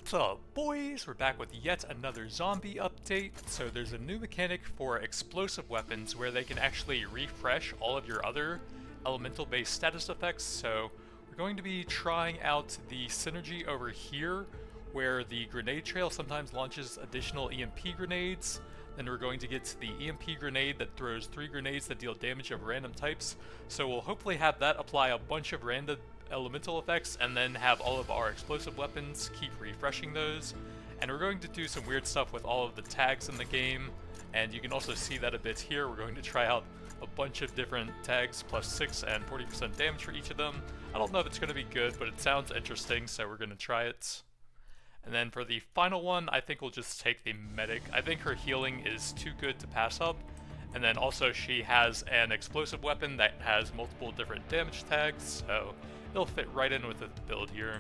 What's up, boys? We're back with yet another zombie update. So there's a new mechanic for explosive weapons where they can actually refresh all of your other elemental-based status effects. So we're going to be trying out the synergy over here, where the grenade trail sometimes launches additional EMP grenades. Then we're going to get to the EMP grenade that throws 3 grenades that deal damage of random types. So we'll hopefully have that apply a bunch of random elemental effects, and then have all of our explosive weapons keep refreshing those. And we're going to do some weird stuff with all of the tags in the game, and you can also see that a bit here. We're going to try out a bunch of different tags, +6 and 40% damage for each of them. I don't know if it's going to be good, but it sounds interesting, so we're going to try it. And then for the final one, I think we'll just take the medic. I think her healing is too good to pass up. And then also she has an explosive weapon that has multiple different damage tags, so it'll fit right in with the build here.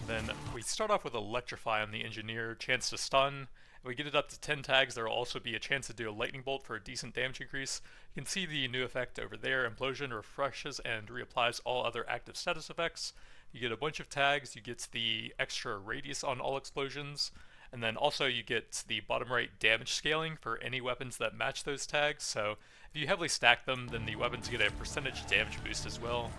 Then we start off with Electrify on the Engineer, chance to stun. If we get it up to 10 tags, there will also be a chance to do a Lightning Bolt for a decent damage increase. You can see the new effect over there. Implosion refreshes and reapplies all other active status effects. You get a bunch of tags, you get the extra radius on all explosions, and then also you get the bottom right damage scaling for any weapons that match those tags. So if you heavily stack them, then the weapons get a percentage damage boost as well.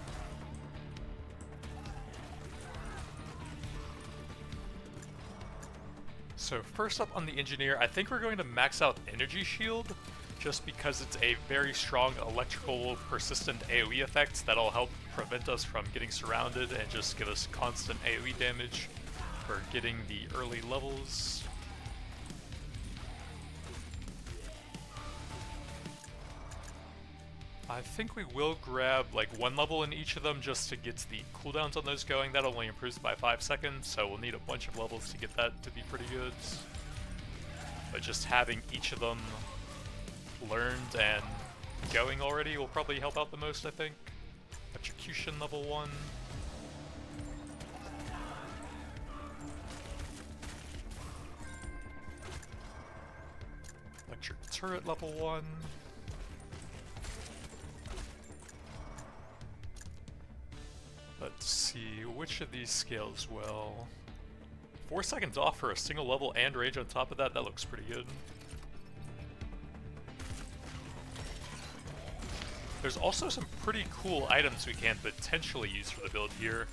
So first up on the Engineer, I think we're going to max out Energy Shield, just because it's a very strong electrical persistent AoE effect that'll help prevent us from getting surrounded and just give us constant AoE damage for getting the early levels. I think we will grab like 1 level in each of them just to get the cooldowns on those going. That only improves by 5 seconds, so we'll need a bunch of levels to get that to be pretty good. But just having each of them learned and going already will probably help out the most, I think. Electrocution level 1. Electric turret level 1. Let's see, which of these scales well? 4 seconds off for a single level and range on top of that, that looks pretty good. There's also some pretty cool items we can potentially use for the build here.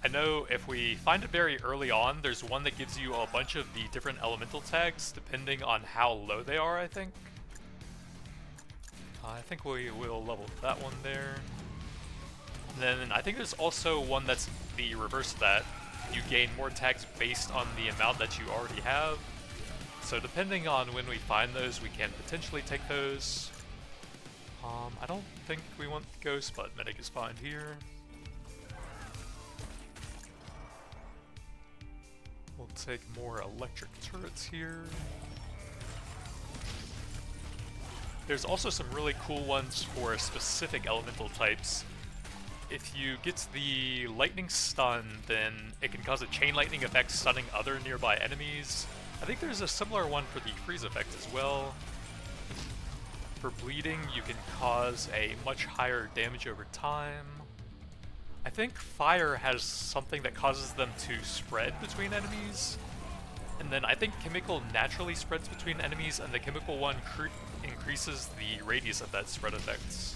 I know if we find it very early on, there's one that gives you a bunch of the different elemental tags depending on how low they are, I think. I think we will level that one there. And then I think there's also one that's the reverse of that. You gain more tags based on the amount that you already have. So depending on when we find those, we can potentially take those. I don't think we want Ghost, but Medic is fine here. We'll take more electric turrets here. There's also some really cool ones for specific elemental types. If you get the lightning stun, then it can cause a chain lightning effect stunning other nearby enemies. I think there's a similar one for the freeze effect as well. For bleeding, you can cause a much higher damage over time. I think fire has something that causes them to spread between enemies. And then I think chemical naturally spreads between enemies, and the chemical one increases the radius of that spread effect.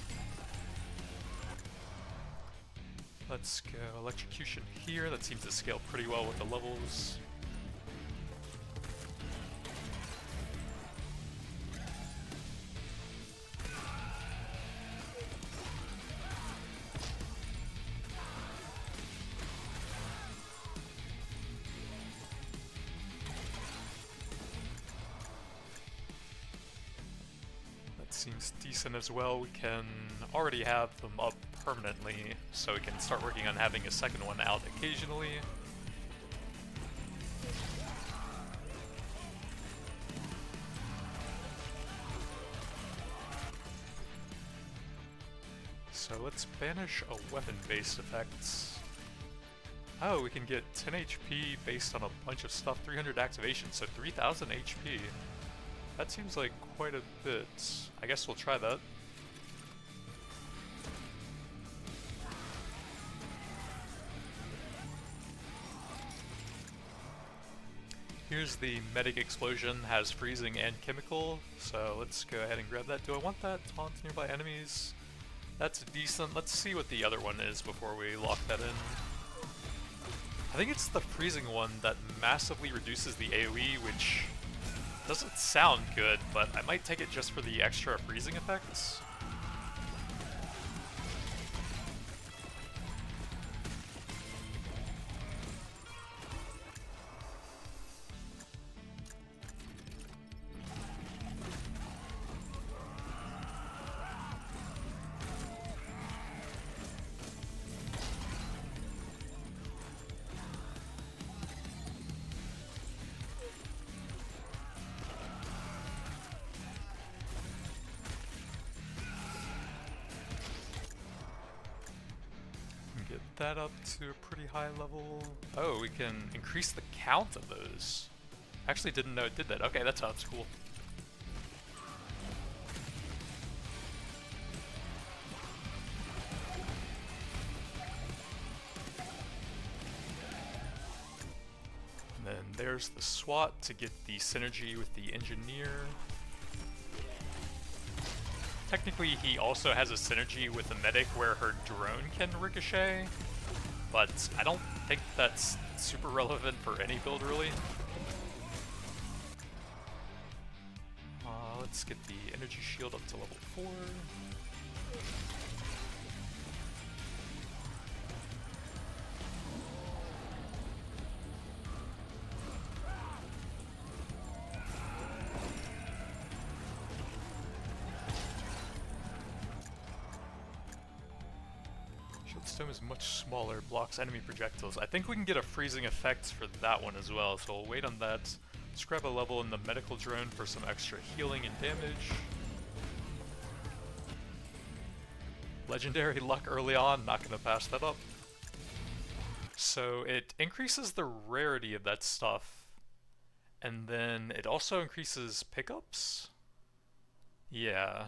Let's go electrocution here. That seems to scale pretty well with the levels. That seems decent as well. We can already have them up permanently, so we can start working on having a second one out occasionally. So let's banish a weapon-based effect. Oh, we can get 10 HP based on a bunch of stuff, 300 activation, so 3000 HP. That seems like quite a bit. I guess we'll try that. Here's the medic explosion, has freezing and chemical, so let's go ahead and grab that. Do I want that? Taunt nearby enemies? That's decent. Let's see what the other one is before we lock that in. I think it's the freezing one that massively reduces the AoE, which doesn't sound good, but I might take it just for the extra freezing effects. Get that up to a pretty high level. Oh, we can increase the count of those. Actually didn't know it did that. Okay, that sounds cool. And then there's the SWAT to get the synergy with the engineer. Technically, he also has a synergy with the medic where her drone can ricochet, but I don't think that's super relevant for any build, really. Let's get the energy shield up to level 4. Stone is much smaller, blocks enemy projectiles. I think we can get a freezing effect for that one as well, so we'll wait on that. Let's grab a level in the medical drone for some extra healing and damage. Legendary luck early on, not gonna pass that up. So it increases the rarity of that stuff, and then it also increases pickups? Yeah.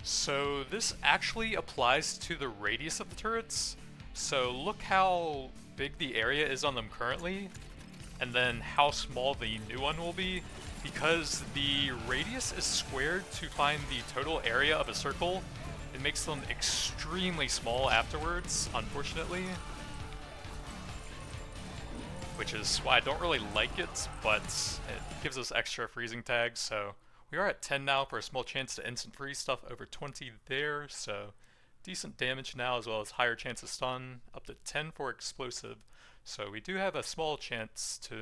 So this actually applies to the radius of the turrets. So look how big the area is on them currently, and then how small the new one will be. Because the radius is squared to find the total area of a circle, it makes them extremely small afterwards, unfortunately. Which is why I don't really like it, but it gives us extra freezing tags, so we are at 10 now for a small chance to instant freeze stuff, over 20 there, so decent damage now as well as higher chance of stun, up to 10 for explosive. So we do have a small chance to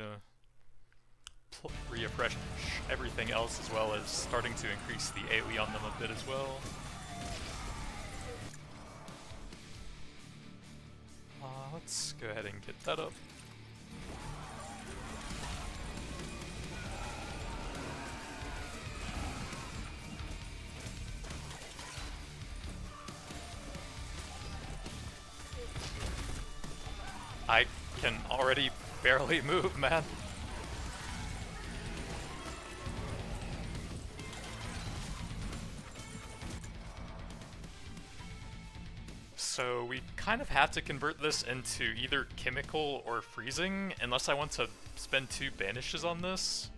refresh everything else as well as starting to increase the AoE on them a bit as well. Let's go ahead and get that up. I can already barely move, man. So we kind of have to convert this into either chemical or freezing, unless I want to spend 2 banishes on this.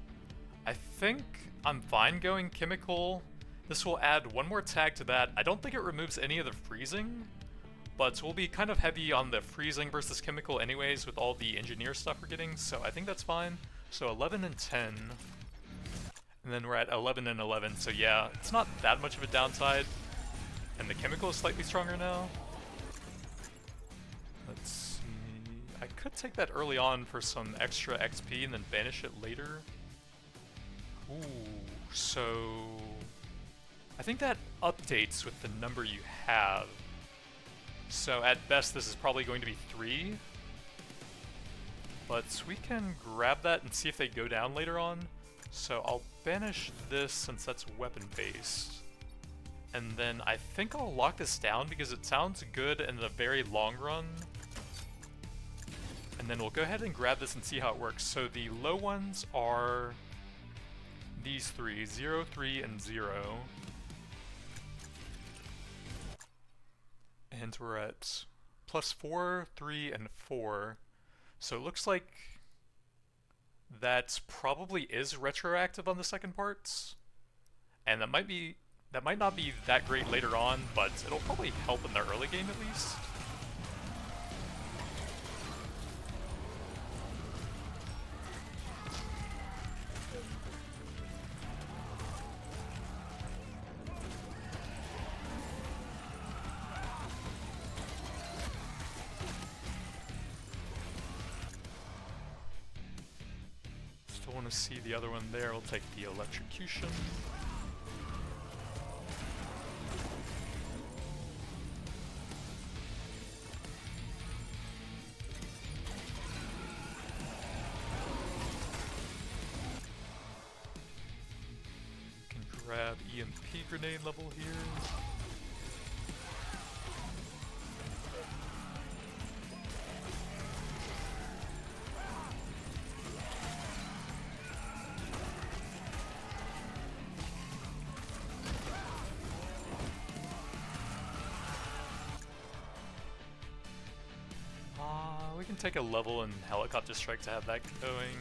I think I'm fine going chemical. This will add 1 more tag to that. I don't think it removes any of the freezing, but we'll be kind of heavy on the freezing versus chemical anyways with all the engineer stuff we're getting, so I think that's fine. So 11 and 10, and then we're at 11 and 11, so yeah, it's not that much of a downside, and the chemical is slightly stronger now. Let's see, I could take that early on for some extra XP and then banish it later. Ooh, so I think that updates with the number you have. So at best this is probably going to be 3, but we can grab that and see if they go down later on. So I'll banish this since that's weapon based, and then I think I'll lock this down because it sounds good in the very long run. And then we'll go ahead and grab this and see how it works. So the low ones are these three, 0, 3, and 0. And we're at +4, 3, and 4. So it looks like that probably is retroactive on the second parts. And that might not be that great later on, but it'll probably help in the early game at least. Still want to see the other one there. We'll take the electrocution. Grab EMP grenade level here. We can take a level in helicopter strike to have that going.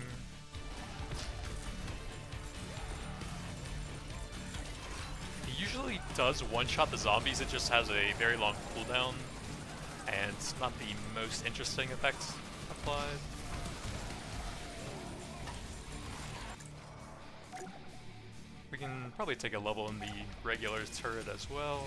Usually does one-shot the zombies, it just has a very long cooldown, and it's not the most interesting effect applied. We can probably take a level in the regular turret as well.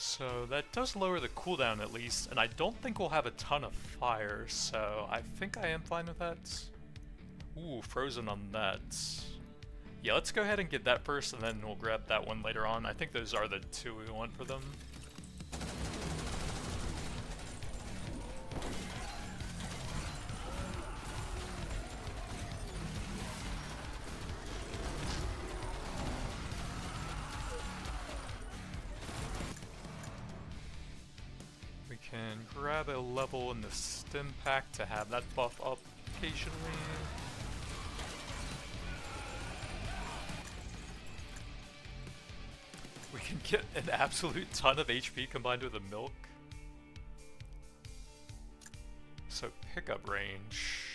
So that does lower the cooldown at least, and I don't think we'll have a ton of fire, so I think I am fine with that. Ooh, frozen on that. Yeah, let's go ahead and get that first, and then we'll grab that one later on. I think those are the two we want for them. Can grab a level in the stim pack to have that buff up occasionally. We can get an absolute ton of HP combined with the milk. So pickup range.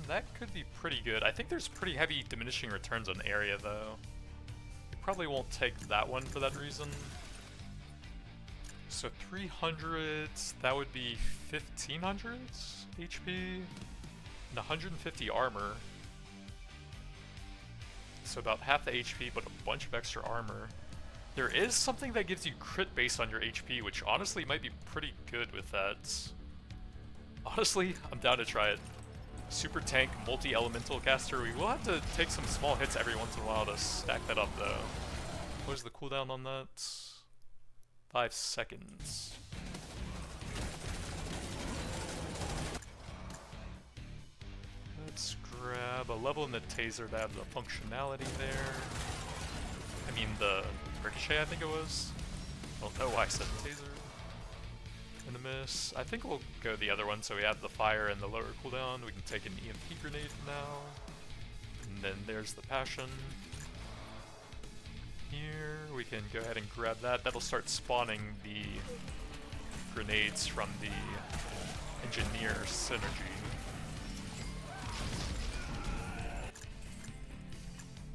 That could be pretty good. I think there's pretty heavy diminishing returns on area though. We probably won't take that one for that reason. So 300, that would be 1500 HP and 150 armor. So about half the HP, but a bunch of extra armor. There is something that gives you crit based on your HP, which honestly might be pretty good with that. Honestly, I'm down to try it. Super tank, multi-elemental caster. We will have to take some small hits every once in a while to stack that up though. What is the cooldown on that? 5 seconds. Let's grab a level in the taser to have the functionality there. I mean the ricochet, I think it was. I don't know why I said taser. And a miss. I think we'll go the other one so we have the fire and the lower cooldown. We can take an EMP grenade now. And then there's the passion. Here, we can go ahead and grab that. That'll start spawning the grenades from the engineer synergy.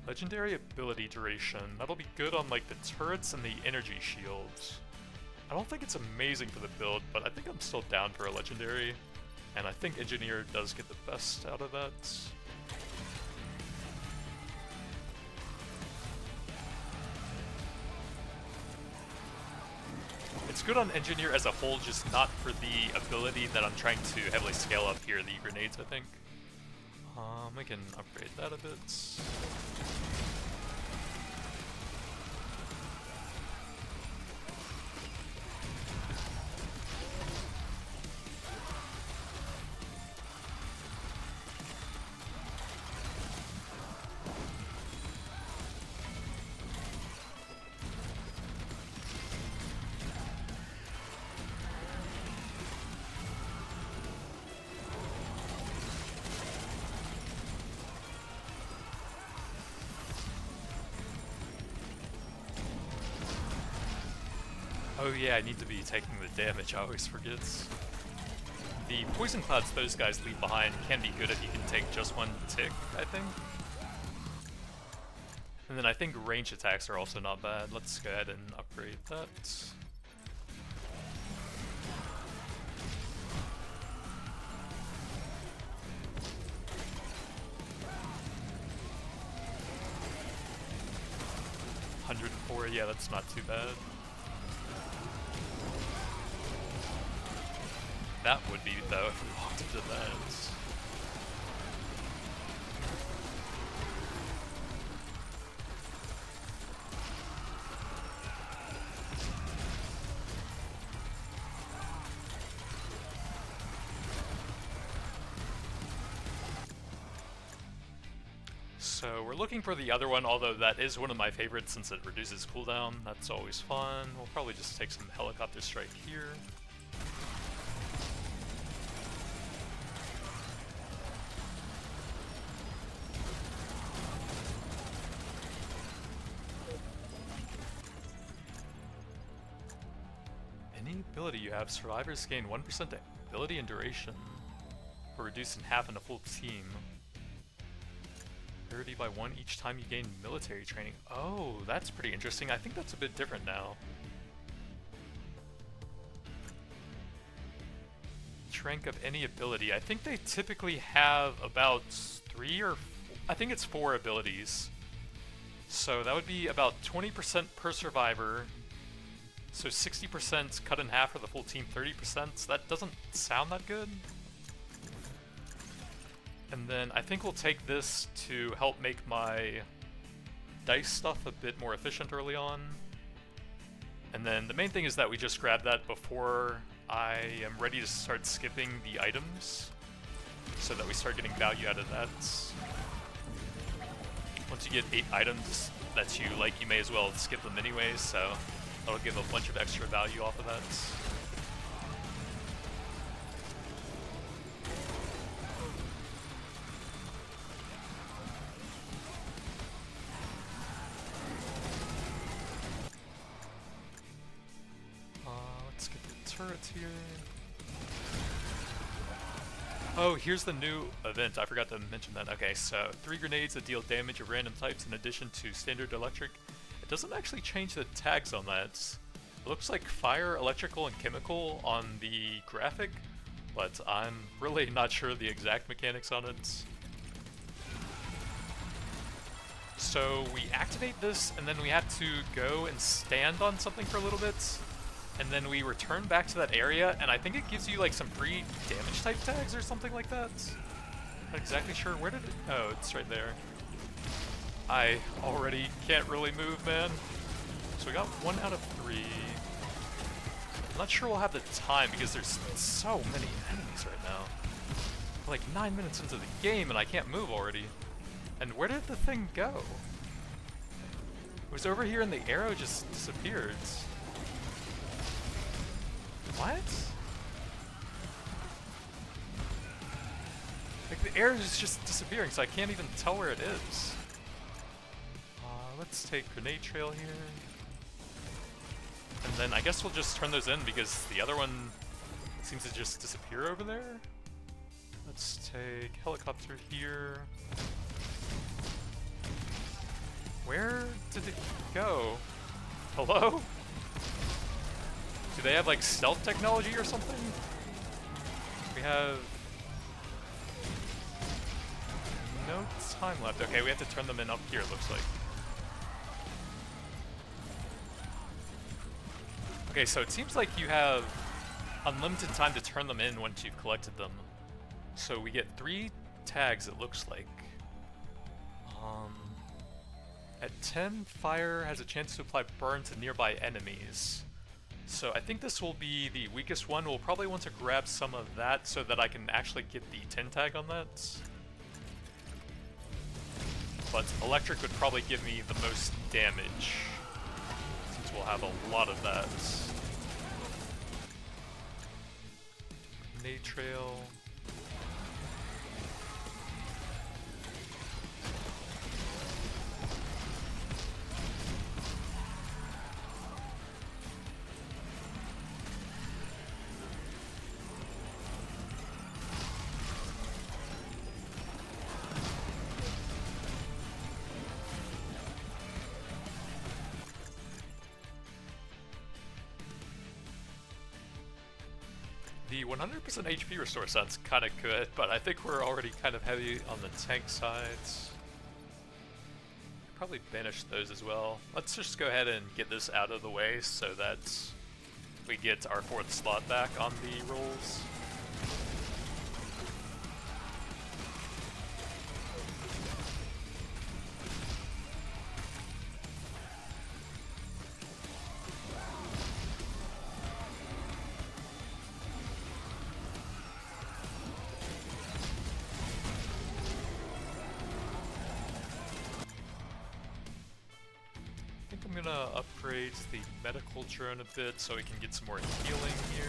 Legendary ability duration. That'll be good on like the turrets and the energy shields. I don't think it's amazing for the build, but I think I'm still down for a legendary. And I think engineer does get the best out of that. It's good on engineer as a whole, just not for the ability that I'm trying to heavily scale up here, the grenades, I think. We can upgrade that a bit. Oh yeah, I need to be taking the damage, I always forget. The poison clouds those guys leave behind can be good if you can take just one tick, I think. And then I think range attacks are also not bad. Let's go ahead and upgrade that. $104, yeah, that's not too bad. That would be, though, if we walked into that. So we're looking for the other one, although that is one of my favorites since it reduces cooldown. That's always fun. We'll probably just take some helicopter strike here. Any ability you have, survivors gain 1% ability and duration, or reduced in half in a full team. 30 by 1 each time you gain military training. Oh, that's pretty interesting. I think that's a bit different now. Rank of any ability. I think they typically have about 3 or I think it's 4 abilities. So that would be about 20% per survivor. So 60% cut in half for the full team, 30%. So that doesn't sound that good. And then I think we'll take this to help make my dice stuff a bit more efficient early on. And then the main thing is that we just grab that before I am ready to start skipping the items, so that we start getting value out of that. Once you get 8 items that you like, you may as well skip them anyways, so that'll give a bunch of extra value off of that. Let's get the turrets here. Oh, here's the new event. I forgot to mention that. Okay, so 3 grenades that deal damage of random types in addition to standard electric. It doesn't actually change the tags on that. It looks like fire, electrical, and chemical on the graphic, but I'm really not sure the exact mechanics on it. So we activate this, and then we have to go and stand on something for a little bit, and then we return back to that area, and I think it gives you like some free damage type tags or something like that. Not exactly sure. Where did it? Oh, it's right there. I already can't really move, man. So we got 1 out of 3. I'm not sure we'll have the time because there's so many enemies right now. We're like 9 minutes into the game and I can't move already. And where did the thing go? It was over here and the arrow just disappeared. What? Like the arrow is just disappearing, so I can't even tell where it is. Let's take grenade trail here. And then I guess we'll just turn those in because the other one seems to just disappear over there. Let's take helicopter here. Where did it go? Hello? Do they have like stealth technology or something? We have no time left. Okay, we have to turn them in up here, it looks like. Okay, so it seems like you have unlimited time to turn them in once you've collected them. So we get 3 tags, it looks like. At 10, fire has a chance to apply burn to nearby enemies. So I think this will be the weakest one. We'll probably want to grab some of that so that I can actually get the 10 tag on that. But electric would probably give me the most damage, since we'll have a lot of that. Grenade trail. the 100% HP restore sounds kind of good, but I think we're already kind of heavy on the tank sides. Probably banish those as well. Let's just go ahead and get this out of the way so that we get our 4th slot back on the rolls. I'm gonna upgrade the medical drone a bit so we can get some more healing here.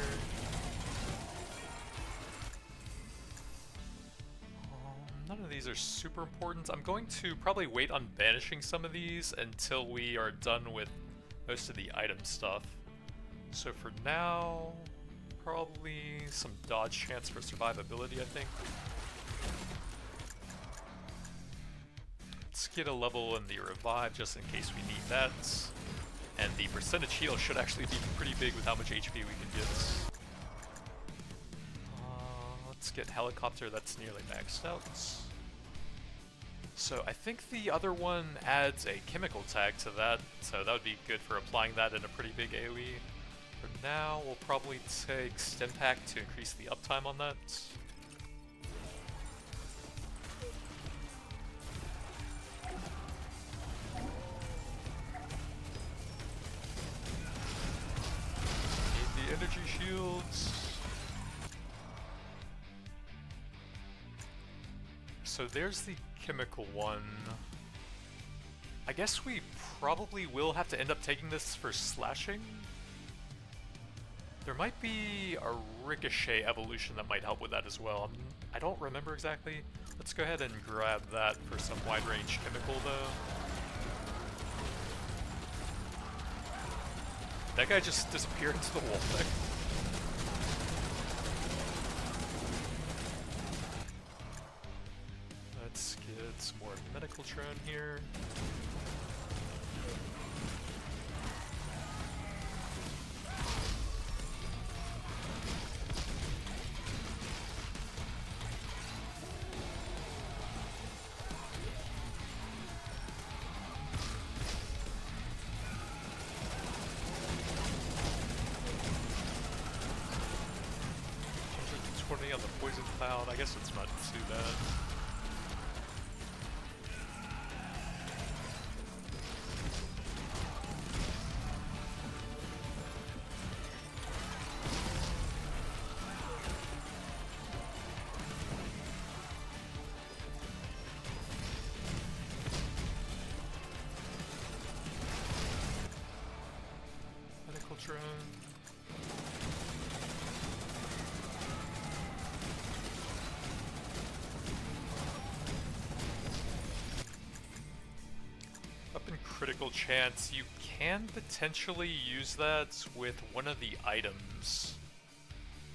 None of these are super important. I'm going to probably wait on banishing some of these until we are done with most of the item stuff. So for now, probably some dodge chance for survivability, I think. Let's get a level in the revive just in case we need that. And the percentage heal should actually be pretty big with how much HP we can get. Let's get helicopter, that's nearly maxed out. So I think the other one adds a chemical tag to that, so that would be good for applying that in a pretty big AoE. For now, we'll probably take Stim Pack to increase the uptime on that. Energy shields. So there's the chemical one. I guess we probably will have to end up taking this for slashing. There might be a ricochet evolution that might help with that as well. I don't remember exactly. Let's go ahead and grab that for some wide range chemical though. That guy just disappeared into the wall thing. Let's get some more medical drone here. On the poison cloud, I guess it's not too bad. Medical drone. Critical chance, you can potentially use that with one of the items.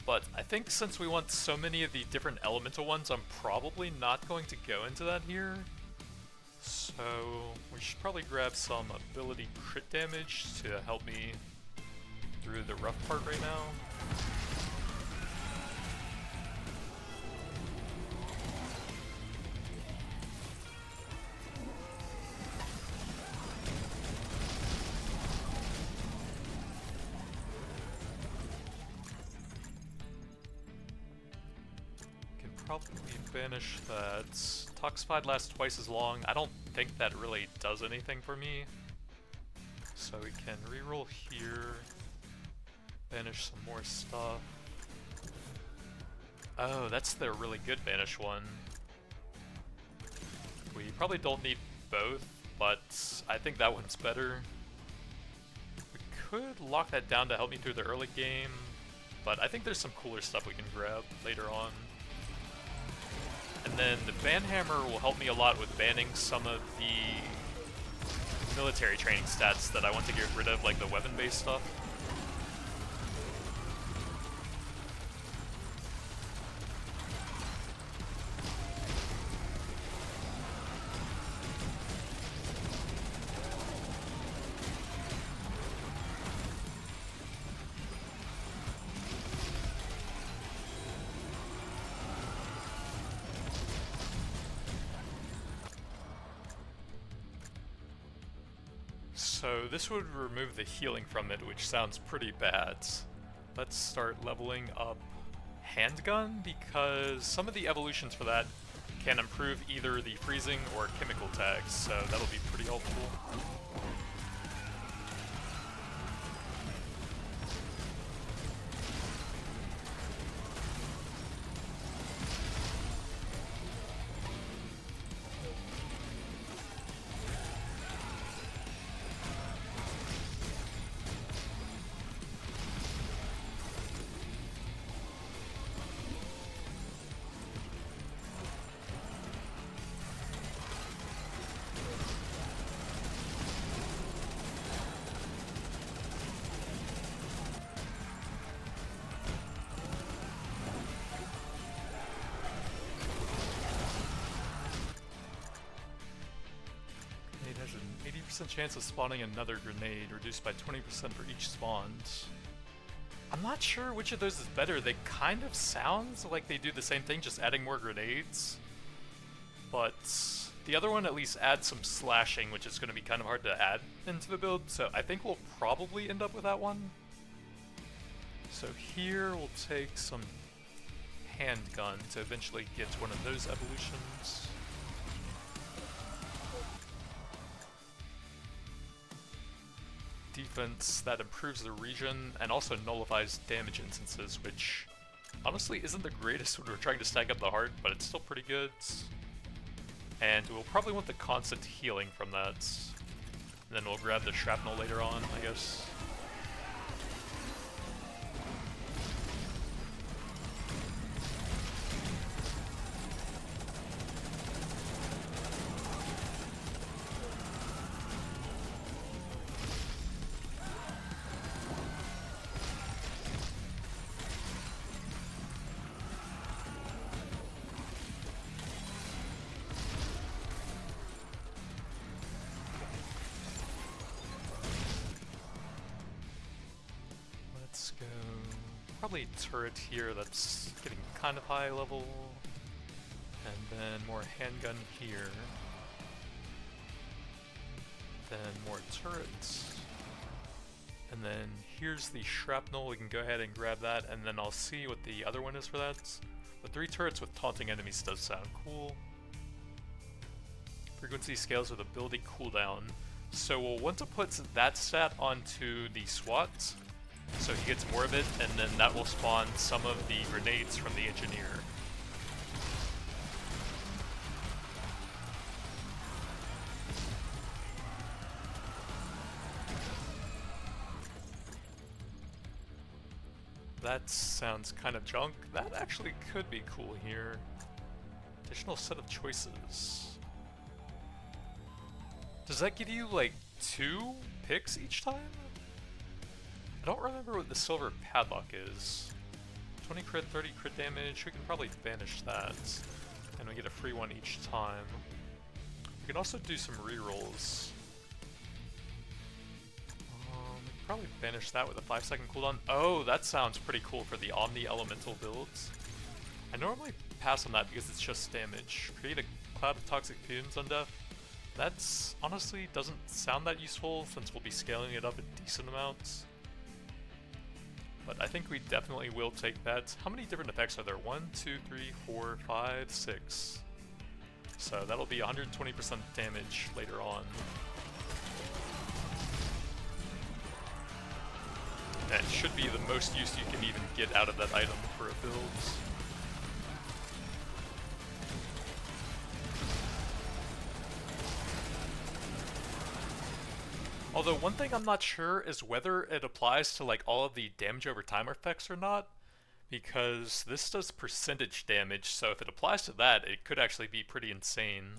But I think since we want so many of the different elemental ones, I'm probably not going to go into that here. So we should probably grab some ability crit damage to help me through the rough part right now. Probably banish that. Toxified lasts twice as long. I don't think that really does anything for me. So we can reroll here. Banish some more stuff. Oh, that's the really good banish one. We probably don't need both, but I think that one's better. We could lock that down to help me through the early game, but I think there's some cooler stuff we can grab later on. And then the Banhammer will help me a lot with banning some of the military training stats that I want to get rid of, like the weapon-based stuff. So this would remove the healing from it, which sounds pretty bad. Let's start leveling up handgun, because some of the evolutions for that can improve either the freezing or chemical tags, so that'll be pretty helpful. Chance of spawning another grenade, reduced by 20% for each spawned. I'm not sure which of those is better. They kind of sound like they do the same thing, just adding more grenades. But the other one at least adds some slashing, which is going to be kind of hard to add into the build, so I think we'll probably end up with that one. So here we'll take some handgun to eventually get one of those evolutions. Defense that improves the region and also nullifies damage instances, which honestly isn't the greatest when we're trying to stack up the heart, but it's still pretty good. And we'll probably want the constant healing from that. And then we'll grab the shrapnel later on, I guess. Probably turret here that's getting kind of high level, and then more handgun here, then more turrets, and then here's the shrapnel. We can go ahead and grab that, and then I'll see what the other one is for that. The 3 turrets with taunting enemies does sound cool. Frequency scales with ability cooldown, so we'll want to put that stat onto the SWAT, so he gets more of it, and then that will spawn some of the grenades from the engineer. That sounds kind of junk. That actually could be cool here. Additional set of choices. Does that give you like 2 picks each time? I don't remember what the silver padlock is. 20 crit, 30 crit damage, we can probably banish that. And we get a free one each time. We can also do some rerolls. We can probably banish that with a 5-second cooldown. Oh, that sounds pretty cool for the Omni Elemental builds. I normally pass on that because it's just damage. Create a cloud of toxic fumes on death. That's honestly doesn't sound that useful since we'll be scaling it up a decent amount. But I think we definitely will take that. How many different effects are there? 1, 2, 3, 4, 5, 6. So that'll be 120% damage later on. That should be the most use you can even get out of that item for a build. Although one thing I'm not sure is whether it applies to like all of the damage over time effects or not, because this does percentage damage, so if it applies to that, it could actually be pretty insane.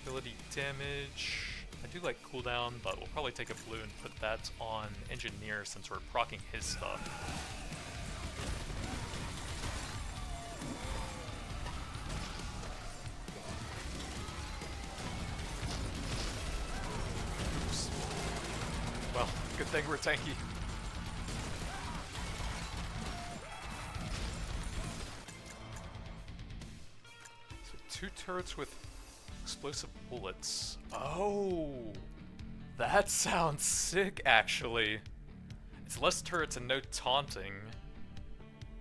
Ability damage. I do like cooldown, but we'll probably take a blue and put that on Engineer since we're proccing his stuff. Well, good thing we're tanky. 2 turrets with explosive bullets. Oh, that sounds sick, actually. It's less turrets and no taunting,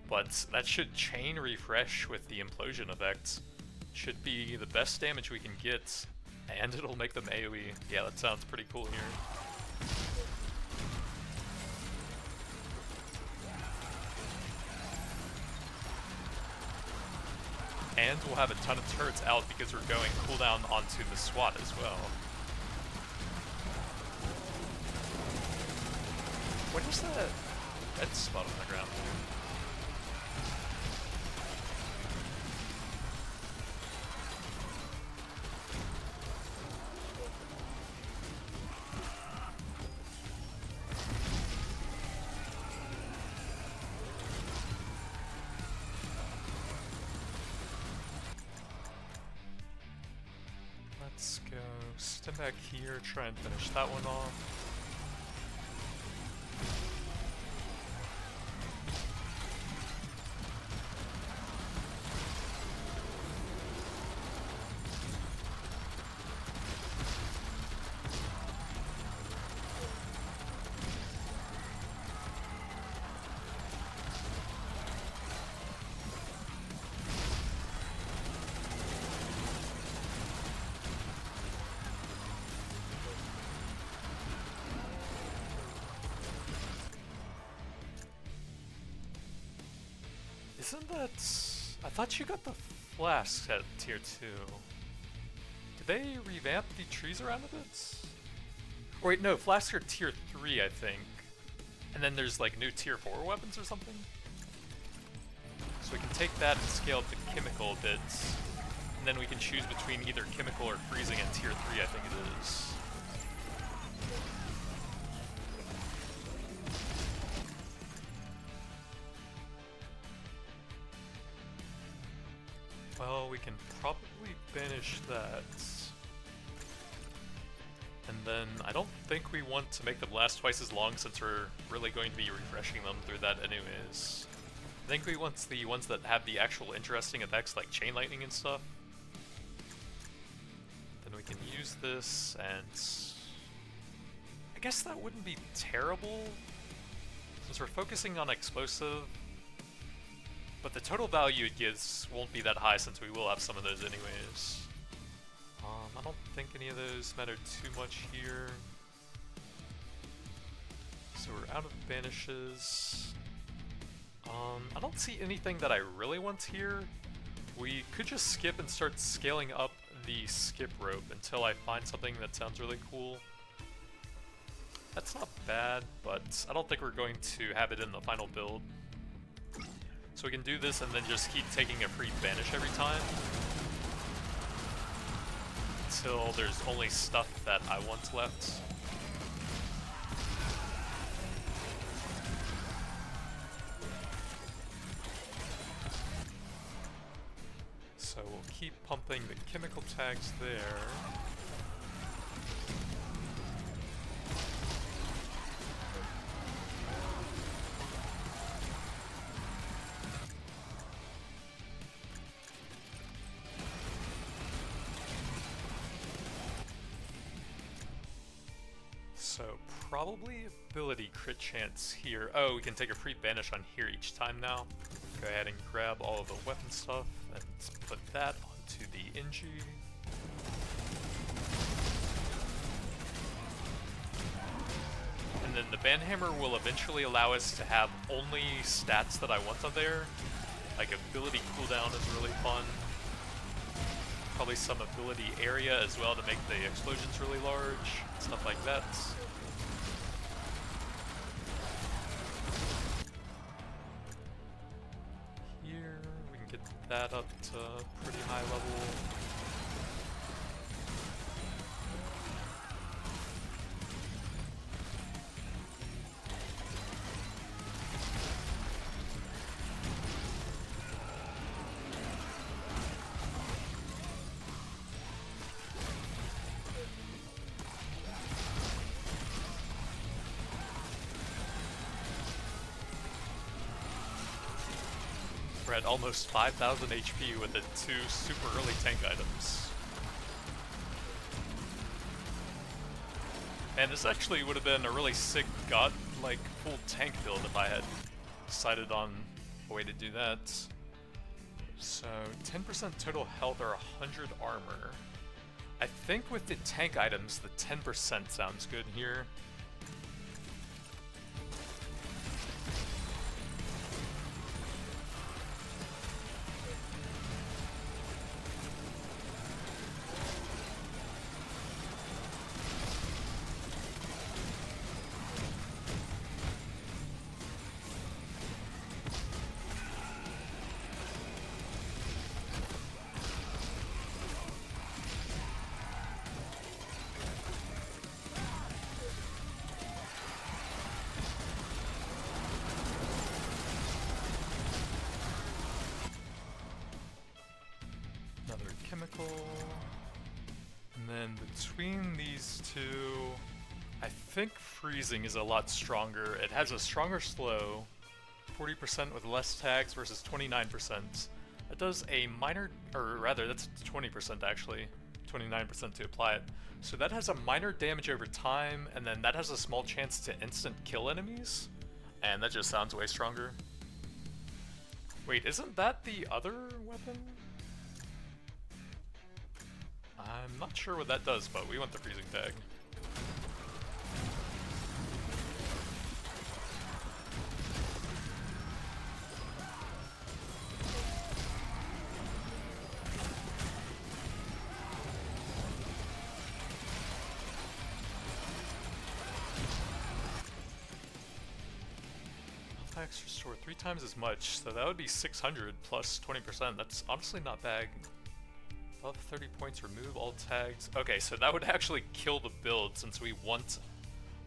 but that should chain refresh with the implosion effect. Should be the best damage we can get, and it'll make them AoE. Yeah, that sounds pretty cool here. And we'll have a ton of turrets out because we're going cooldown onto the SWAT as well. What is that red spot on the ground here? Let's go step back here, try and finish that one off. Isn't that... I thought you got the flasks at tier 2. Did they revamp the trees around a bit? Or wait, no, flasks are tier 3, I think. And then there's like new tier 4 weapons or something? So we can take that and scale up the chemical a bit. And then we can choose between either chemical or freezing at tier 3, I think it is. Well, we can probably banish that. And then I don't think we want to make them last twice as long since we're really going to be refreshing them through that anyways. I think we want the ones that have the actual interesting effects like chain lightning and stuff. Then we can use this, and I guess that wouldn't be terrible since we're focusing on explosive. But the total value it gives won't be that high since we will have some of those anyways. I don't think any of those matter too much here. So we're out of banishes. I don't see anything that I really want here. We could just skip and start scaling up the skip rope until I find something that sounds really cool. That's not bad, but I don't think we're going to have it in the final build. So we can do this and then just keep taking a free banish every time until there's only stuff that I want left. So we'll keep pumping the chemical tags there. So probably ability crit chance here. Oh, we can take a free banish on here each time now. Go ahead and grab all of the weapon stuff and put that onto the NG. And then the banhammer will eventually allow us to have only stats that I want on there. Like ability cooldown is really fun. Probably some ability area as well to make the explosions really large, stuff like that. Here, we can get that up to pretty high level. We're at almost 5,000 HP with the 2 super early tank items. And this actually would have been a really sick god-like full tank build if I had decided on a way to do that. So 10% total health or 100 armor. I think with the tank items, the 10% sounds good here. And then between these two, I think freezing is a lot stronger. It has a stronger slow, 40% with less tags versus 29%. That does a minor, or rather that's 20% actually, 29% to apply it. So that has a minor damage over time, and then that has a small chance to instant kill enemies, and that just sounds way stronger. Wait, isn't that the other weapon? I'm not sure what that does, but we want the freezing tag. Health packs restore 3 times as much, so that would be 600 plus 20%. That's honestly not bad. Above 30 points, remove all tags. Okay, so that would actually kill the build since we want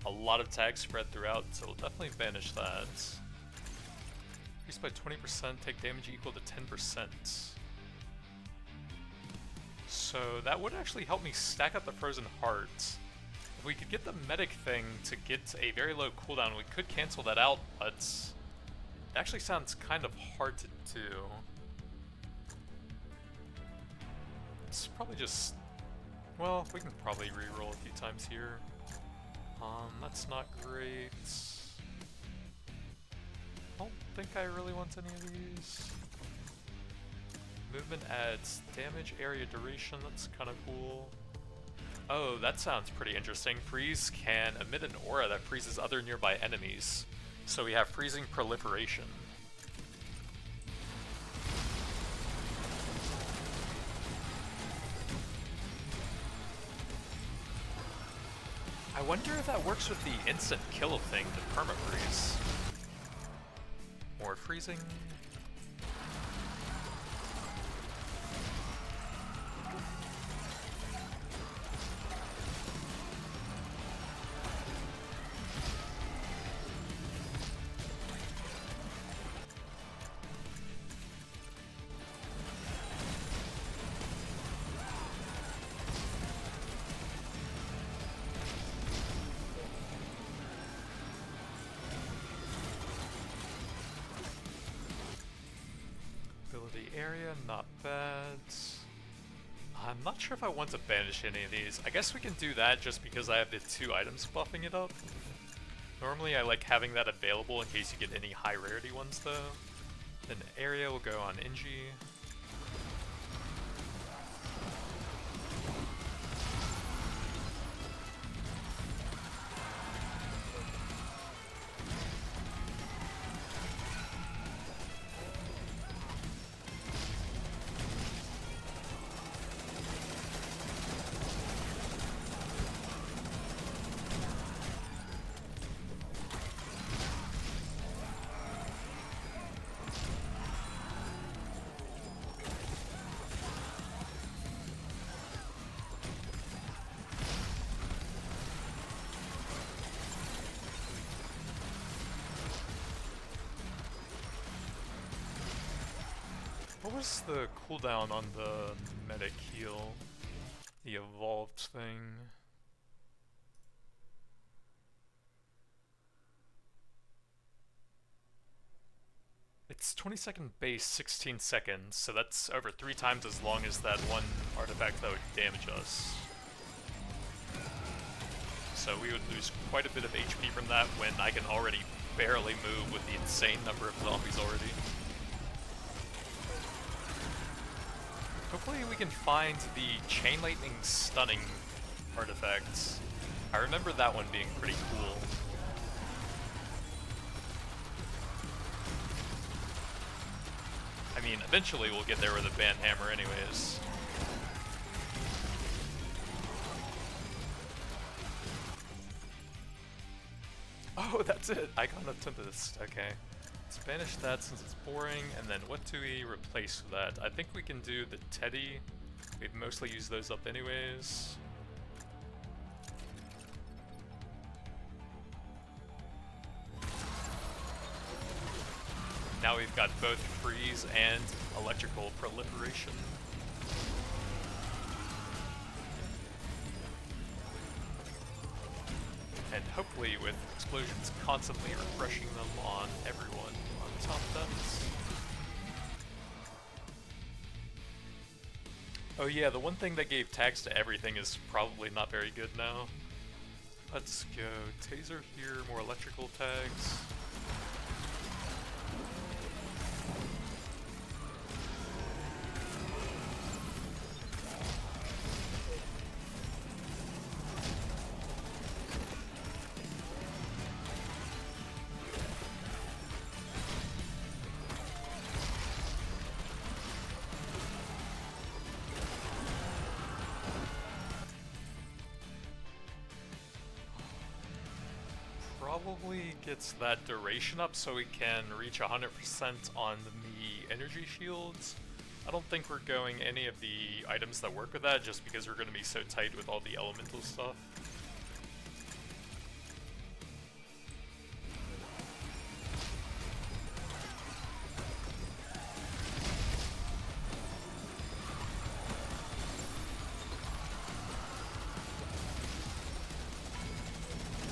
a lot of tags spread throughout, so we'll definitely banish that. Increase by 20%, take damage equal to 10%. So that would actually help me stack up the frozen hearts. If we could get the medic thing to get a very low cooldown, we could cancel that out, but it actually sounds kind of hard to do. It's probably just, well, we can probably reroll a few times here. That's not great. I don't think I really want any of these. Movement adds damage area duration, that's kind of cool. Oh, that sounds pretty interesting. Freeze can emit an aura that freezes other nearby enemies. So we have freezing proliferation. I wonder if that works with the instant kill thing, the perma-freeze. More freezing. Area, not bad. I'm not sure if I want to banish any of these. I guess we can do that just because I have the 2 items buffing it up. Normally I like having that available in case you get any high rarity ones though. Then area will go on Inji. What was the cooldown on the medic heal? The evolved thing? It Its 20-second base, 16 seconds, so that's over 3 times as long as that one artifact that would damage us. So we would lose quite a bit of HP from that when I can already barely move with the insane number of zombies already. Hopefully we can find the Chain Lightning Stunning artifacts. I remember that one being pretty cool. I mean, eventually we'll get there with a Band Hammer anyways. Oh, that's it! Icon of Tempest. Okay. Let's banish that since it's boring, and then what do we replace with that? I think we can do the Teddy. We'd mostly use those up anyways. Now we've got both freeze and electrical proliferation. And hopefully with explosions constantly refreshing them on everyone on top depths. Oh yeah, the one thing that gave tags to everything is probably not very good now. Let's go taser here, more electrical tags. Probably gets that duration up so we can reach 100% on the energy shields. I don't think we're going any of the items that work with that just because we're going to be so tight with all the elemental stuff.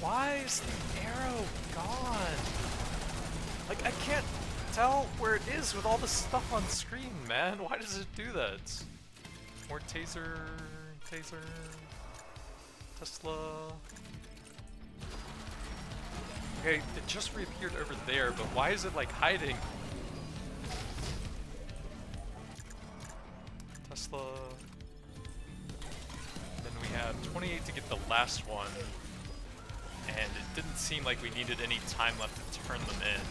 Why is the arrow gone? Like, I can't tell where it is with all the stuff on screen, man. Why does it do that? More taser, Tesla. Okay, it just reappeared over there, but why is it like hiding? Tesla. Then we have 28 to get the last one. And it didn't seem like we needed any time left to turn them in.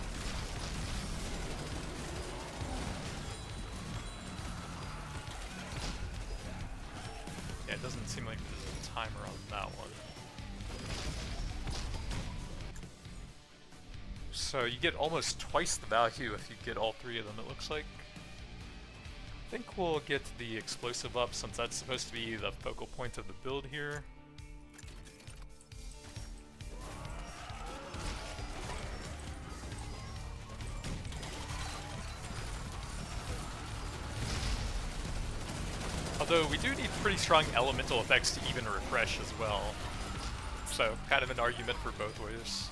Yeah, it doesn't seem like there's a timer on that one. So you get almost twice the value if you get all 3 of them, it looks like. I think we'll get the explosive up since that's supposed to be the focal point of the build here. Although we do need pretty strong elemental effects to even refresh as well. So, kind of an argument for both ways.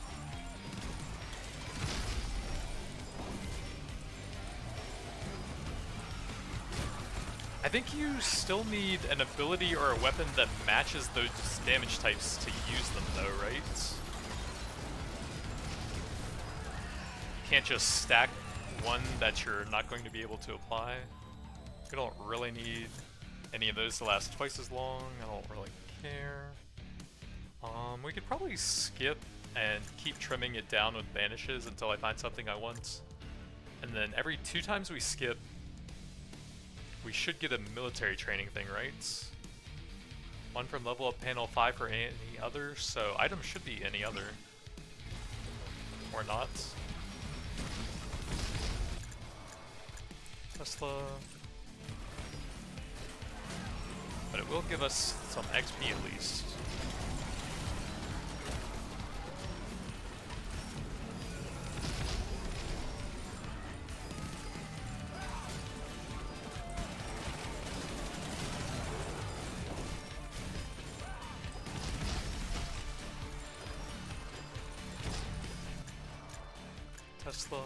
I think you still need an ability or a weapon that matches those damage types to use them though, right? You can't just stack one that you're not going to be able to apply. We don't really need any of those to last twice as long. I don't really care. We could probably skip and keep trimming it down with banishes until I find something I want. And then every 2 times we skip, we should get a military training thing, right? 1 from level up panel, 5 for any other, so items should be any other. Or not. Tesla. But it will give us some XP at least. Tesla.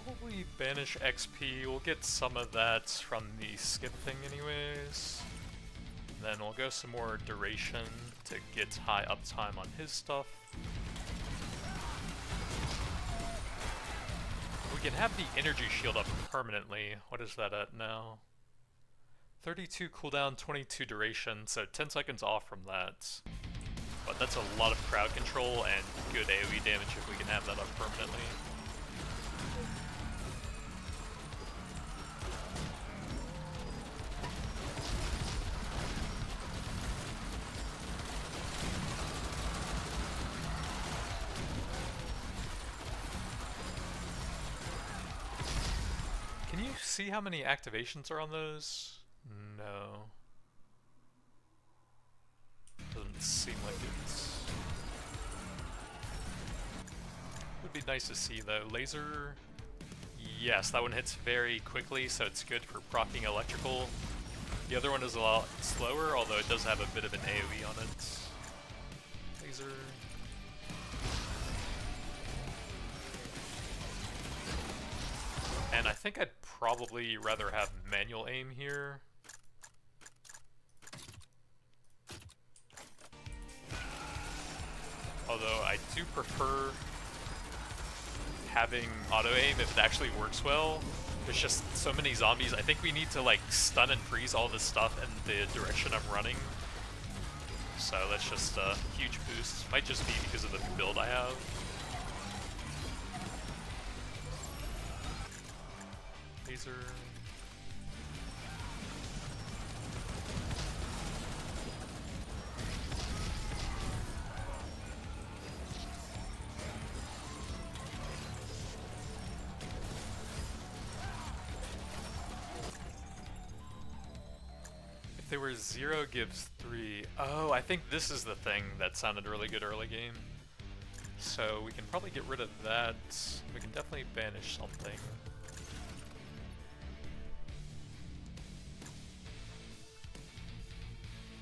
probably banish XP. We'll get some of that from the skip thing anyways. Then we'll go some more duration to get high uptime on his stuff. We can have the energy shield up permanently. What is that at now? 32 cooldown, 22 duration, so 10 seconds off from that. But that's a lot of crowd control and good AoE damage if we can have that up permanently. Can you see how many activations are on those? No. Doesn't seem like it's... Would be nice to see though. Laser... Yes, that one hits very quickly, so it's good for proccing electrical. The other one is a lot slower, although it does have a bit of an AoE on it. Laser... And I think I'd probably rather have manual aim here. Although I do prefer having auto aim if it actually works well. There's just so many zombies. I think we need to like stun and freeze all this stuff in the direction I'm running. So that's just a huge boost. Might just be because of the build I have. Laser. If they were 0 gives 3. Oh, I think this is the thing that sounded really good early game. So we can probably get rid of that. We can definitely banish something.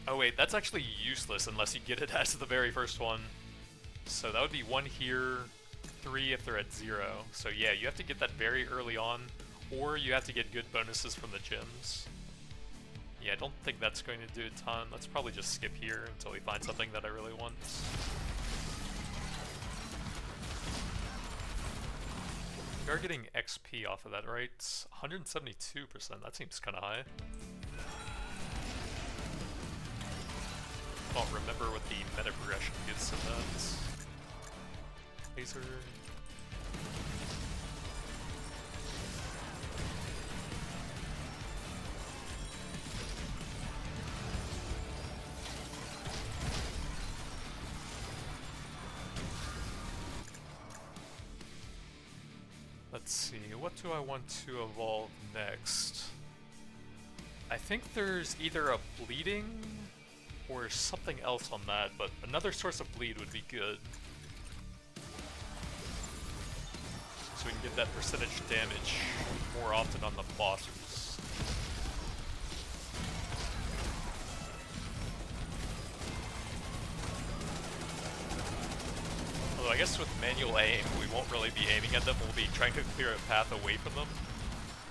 Oh wait, that's actually useless unless you get it as the very first one. So that would be 1 here, 3 if they're at 0. So yeah, you have to get that very early on, or you have to get good bonuses from the gems. Yeah, I don't think that's going to do a ton. Let's probably just skip here until we find something that I really want. We are getting XP off of that, right? 172%, that seems kind of high. I don't remember what the meta progression gives to that. Laser. Let's see, what do I want to evolve next? I think there's either a bleeding or something else on that, but another source of bleed would be good. So we can get that percentage damage more often on the bosses. Although I guess with manual aim, we won't really be aiming at them, we'll be trying to clear a path away from them.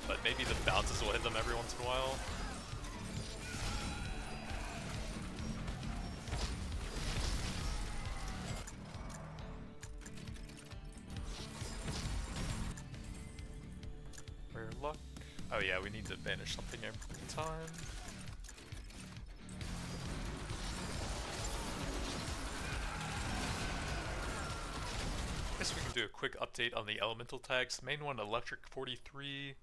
But maybe the bounces will hit them every once in a while. Luck. Oh yeah, we need to banish something every time. Guess we can do a quick update on the elemental tags. Main one, electric 43,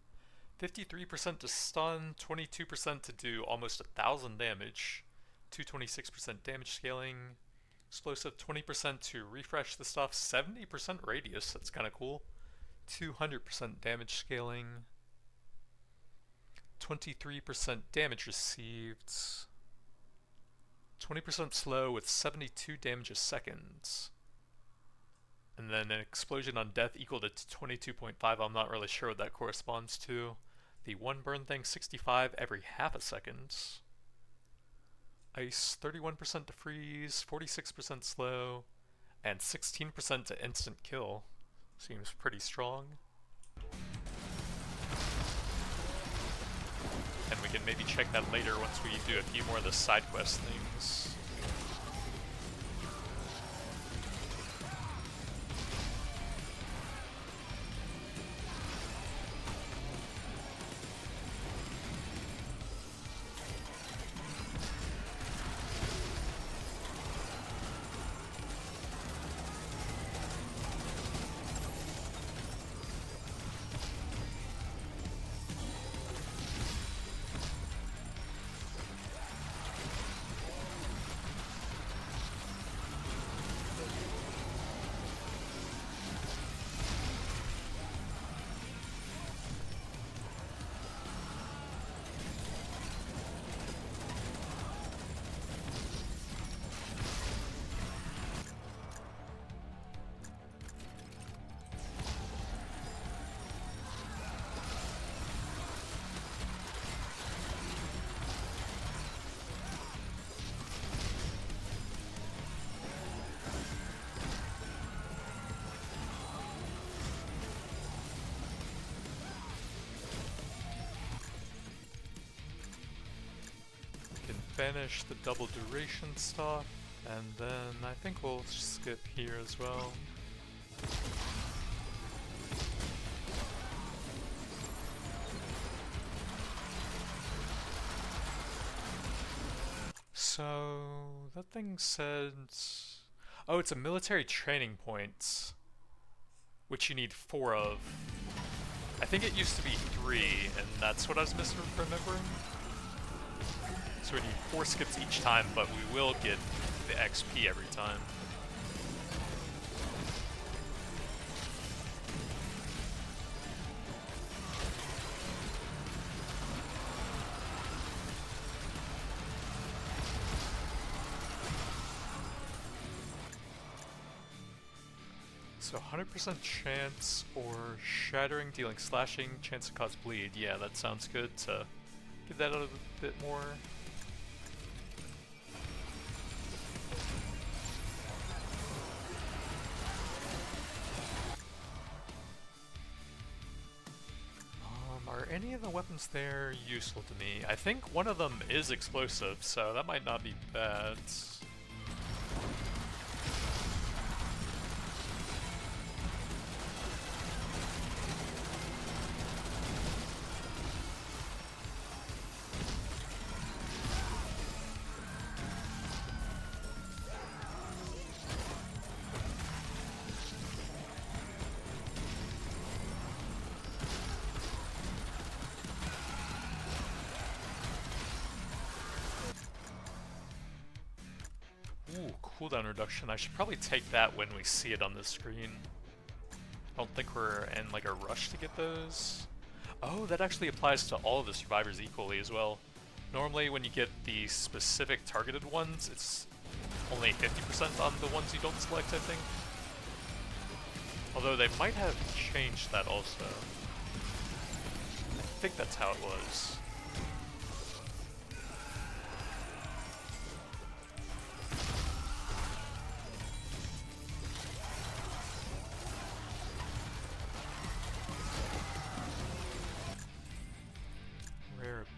53% to stun, 22% to do almost 1,000 damage, 226% damage scaling, explosive 20% to refresh the stuff, 70% radius, that's kind of cool, 200% damage scaling, 23% damage received, 20% slow with 72 damage a second, and then an explosion on death equal to 22.5. I'm not really sure what that corresponds to. The one burn thing 65 every half a second. Ice 31% to freeze, 46% slow, and 16% to instant kill. Seems pretty strong. can maybe check that later once we do a few more of the side quest things. Finish the double duration stuff, and then I think we'll skip here as well. So that thing said, oh, it's a military training point, which you need 4 of. I think it used to be 3, and that's what I was misremembering. So we need 4 skips each time, but we will get the XP every time. So 100% chance or shattering, dealing slashing, chance to cause bleed. Yeah, that sounds good to give that a bit more. Are any of the weapons there useful to me? I think one of them is explosive, so that might not be bad. Cooldown reduction. I should probably take that when we see it on the screen. I don't think we're in like a rush to get those. Oh, that actually applies to all of the survivors equally as well. Normally when you get the specific targeted ones, it's only 50% on the ones you don't select, I think. Although they might have changed that also. I think that's how it was.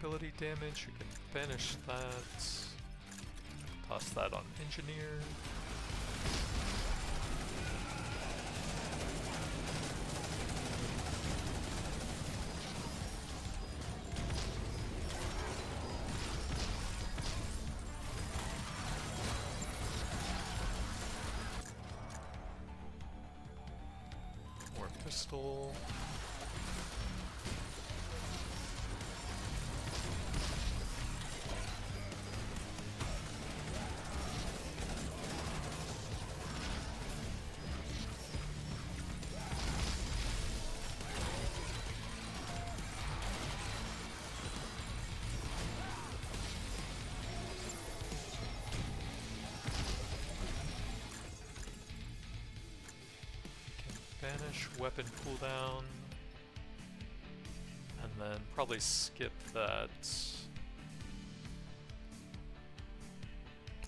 Ability damage, we can finish that. Toss that on engineer. More pistol. Banish weapon cooldown, and then probably skip that.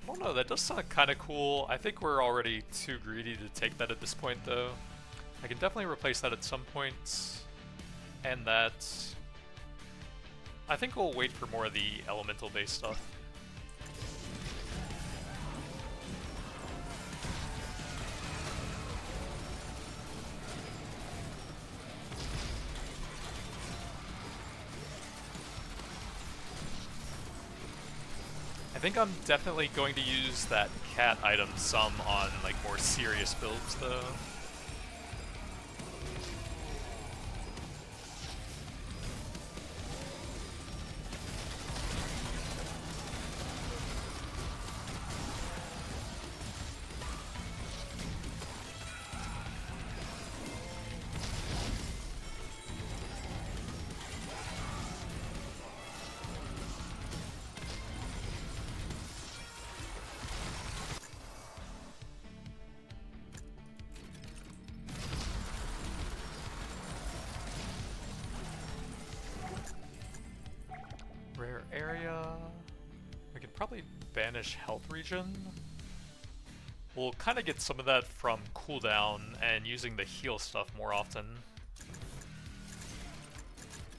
I don't know, that does sound kind of cool. I think we're already too greedy to take that at this point though. I can definitely replace that at some point, and that. I think we'll wait for more of the elemental-based stuff. I think I'm definitely going to use that cat item some on like more serious builds though. Rare area. We could probably banish health regen. We'll kind of get some of that from cooldown and using the heal stuff more often.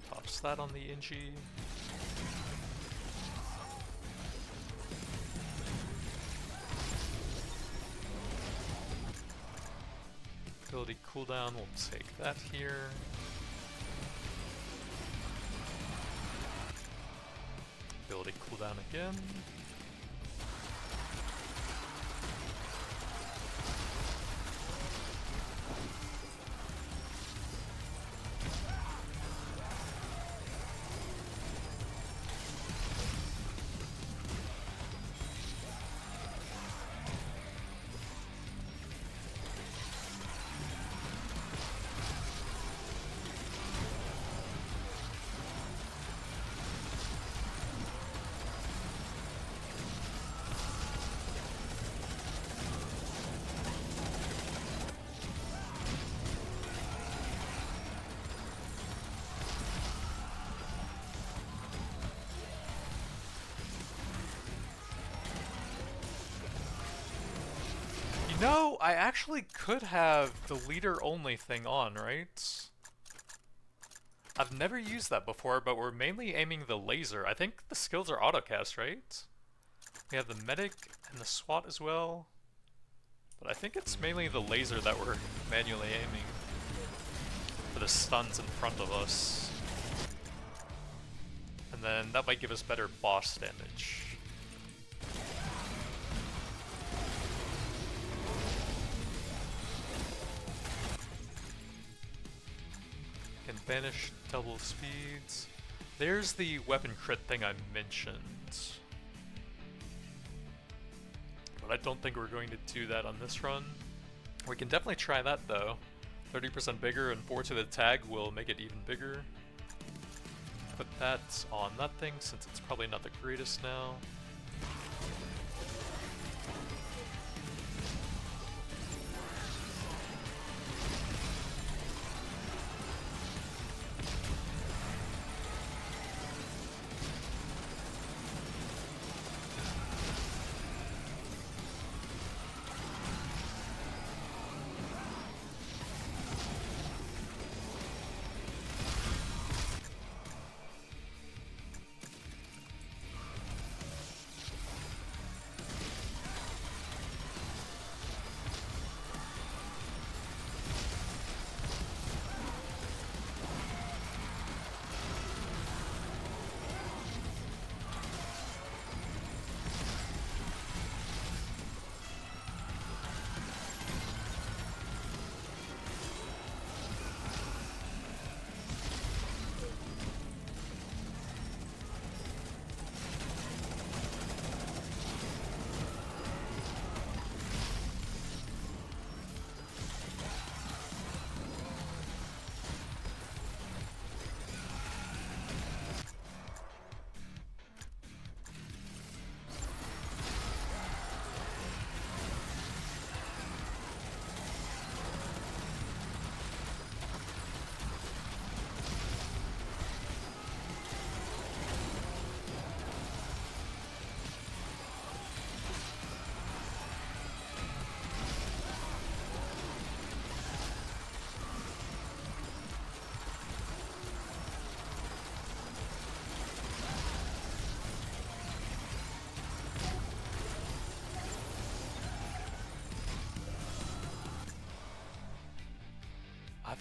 Tops that on the Inji. Ability cooldown, we'll take that here. Ability cooldown again. No, I actually could have the leader only thing on, right? I've never used that before, but we're mainly aiming the laser. I think the skills are autocast, right? We have the medic and the SWAT as well. But I think it's mainly the laser that we're manually aiming for the stuns in front of us. And then that might give us better boss damage. Can banish double speeds. There's the weapon crit thing I mentioned. But I don't think we're going to do that on this run. We can definitely try that though. 30% bigger and 4 to the tag will make it even bigger. Put that on that thing since it's probably not the greatest now.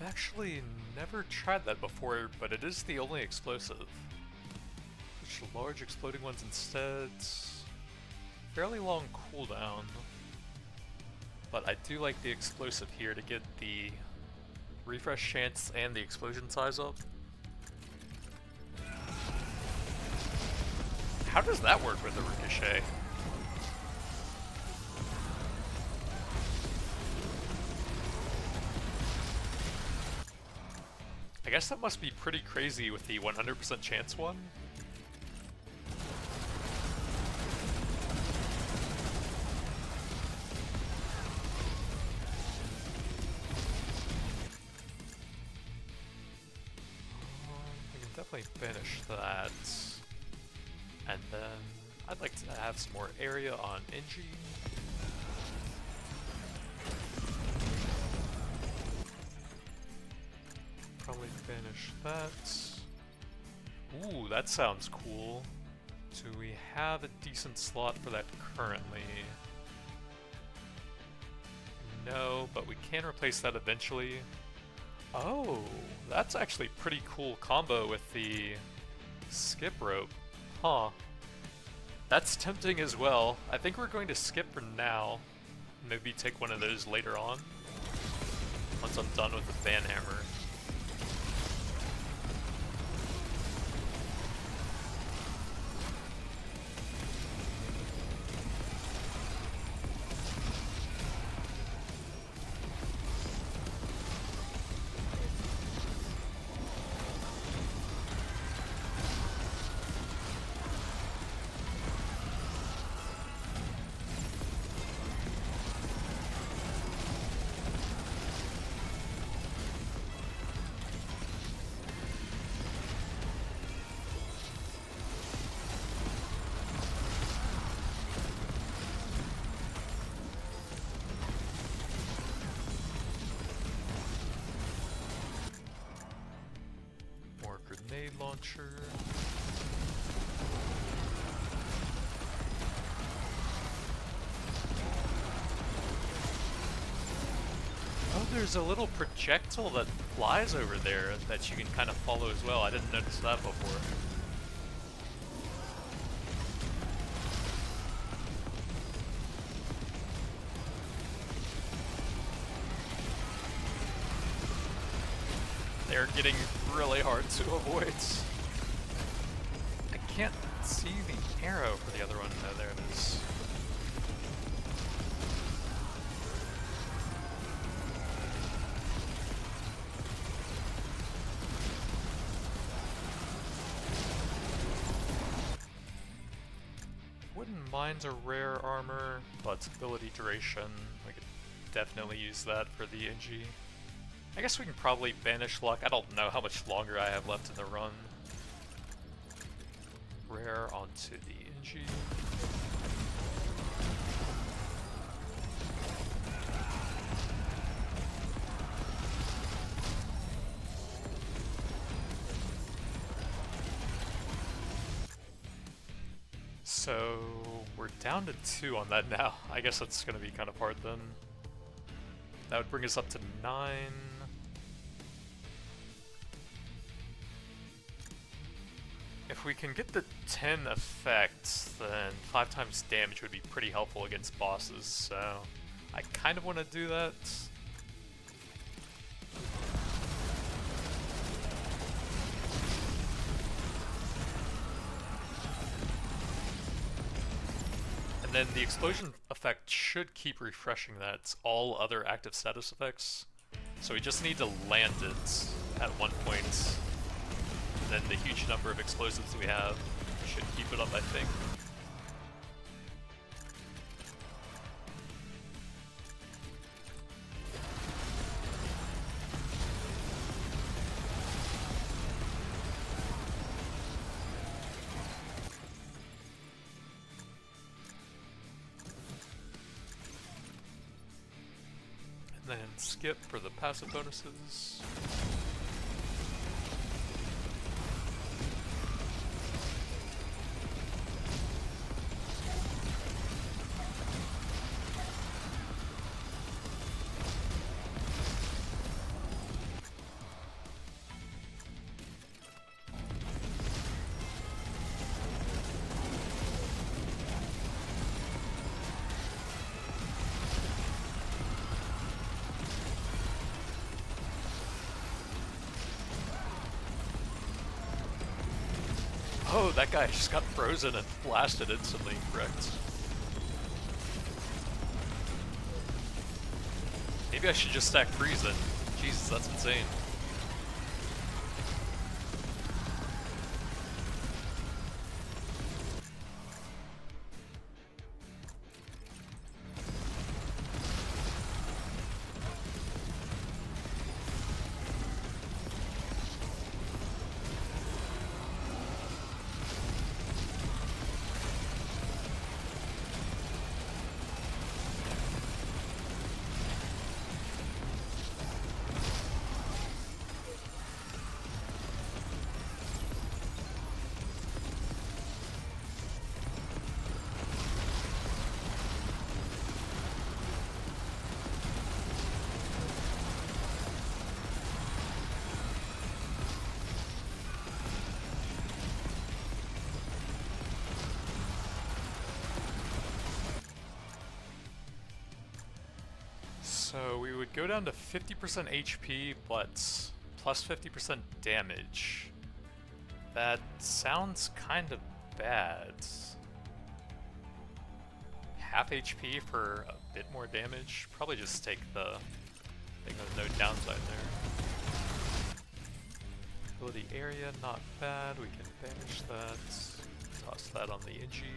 I've actually never tried that before, but it is the only explosive. Which large exploding ones instead. Fairly long cooldown. But I do like the explosive here to get the refresh chance and the explosion size up. How does that work with the ricochet? I guess that must be pretty crazy with the 100% chance one. We can definitely finish that. And then I'd like to have some more area on Inji. Probably finish that. Ooh, that sounds cool. Do we have a decent slot for that currently? No, but we can replace that eventually. Oh, that's actually pretty cool combo with the skip rope. Huh. That's tempting as well. I think we're going to skip for now. Maybe take one of those later on. Once I'm done with the fan hammer. Grenade launcher. Oh, there's a little projectile that flies over there that you can kind of follow as well. I didn't notice that before. They're getting really hard to avoid. I can't see the arrow for the other one. Oh, there it is. Wouldn't mind a rare armor, but ability duration. We could definitely use that for the NG. I guess we can probably banish luck. I don't know how much longer I have left in the run. Rare onto the NG. So we're down to 2 on that now. I guess that's going to be kind of hard then. That would bring us up to 9. If we can get the 10 effect, then 5 times damage would be pretty helpful against bosses, so I kind of want to do that. And then the explosion effect should keep refreshing that, all other active status effects. So we just need to land it at one point. And then the huge number of explosives we have should keep it up, I think. And then skip for the passive bonuses. Oh, that guy just got frozen and blasted instantly, correct. Maybe I should just stack freeze then. Jesus, that's insane. So we would go down to 50% HP, but plus 50% damage. That sounds kind of bad. Half HP for a bit more damage? Probably just take the... I think there's no downside there. Ability area, not bad. We can banish that. Toss that on the Inji.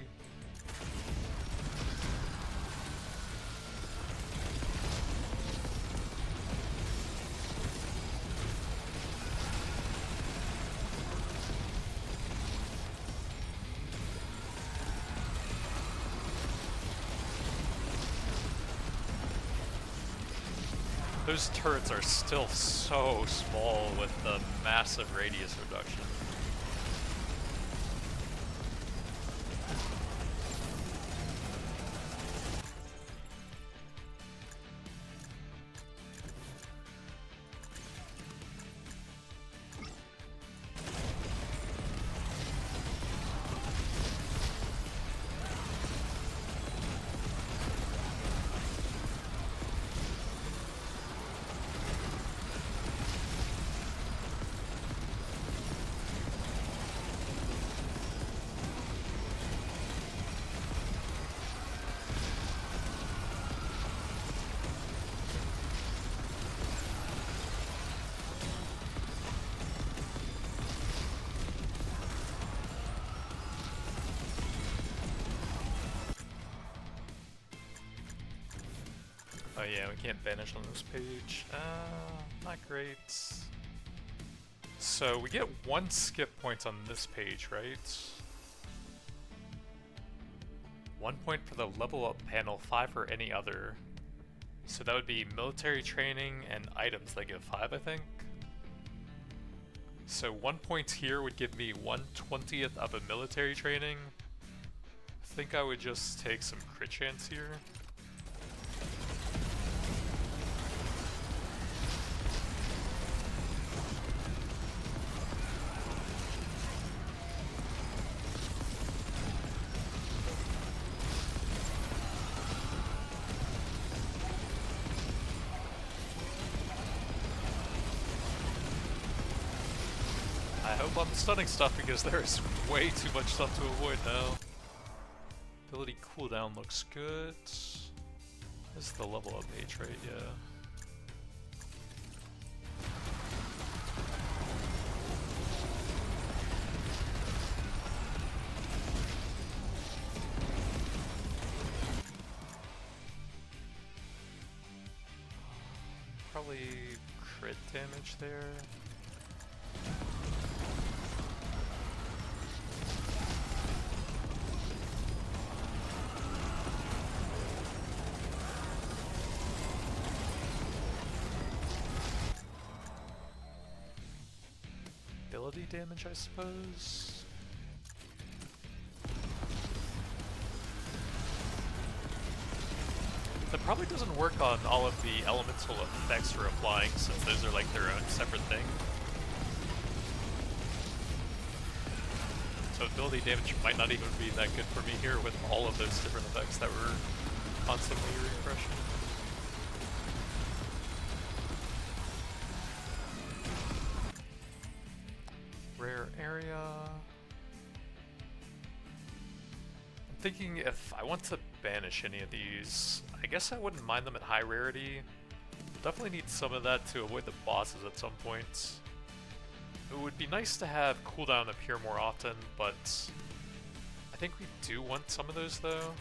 Those turrets are still so small with the massive radius reduction. Oh yeah, we can't banish on this page. Not great. So we get 1 skip point on this page, right? 1 point for the level up panel, 5 for any other. So that would be military training and items that give 5, I think. So 1 point here would give me 1/20th of a military training. I think I would just take some crit chance here. I hope I'm stunning stuff because there's way too much stuff to avoid now. Ability cooldown looks good. This is the level up page, right? Yeah. Probably crit damage there. Ability damage, I suppose. That probably doesn't work on all of the elemental effects we're applying, since those are like their own separate thing. So ability damage might not even be that good for me here with all of those different effects that we're constantly refreshing. Rare area. thinking if I want to banish any of these, I guess I wouldn't mind them at high rarity. Definitely need some of that to avoid the bosses at some point. It would be nice to have cooldown appear more often, but I think we do want some of those though.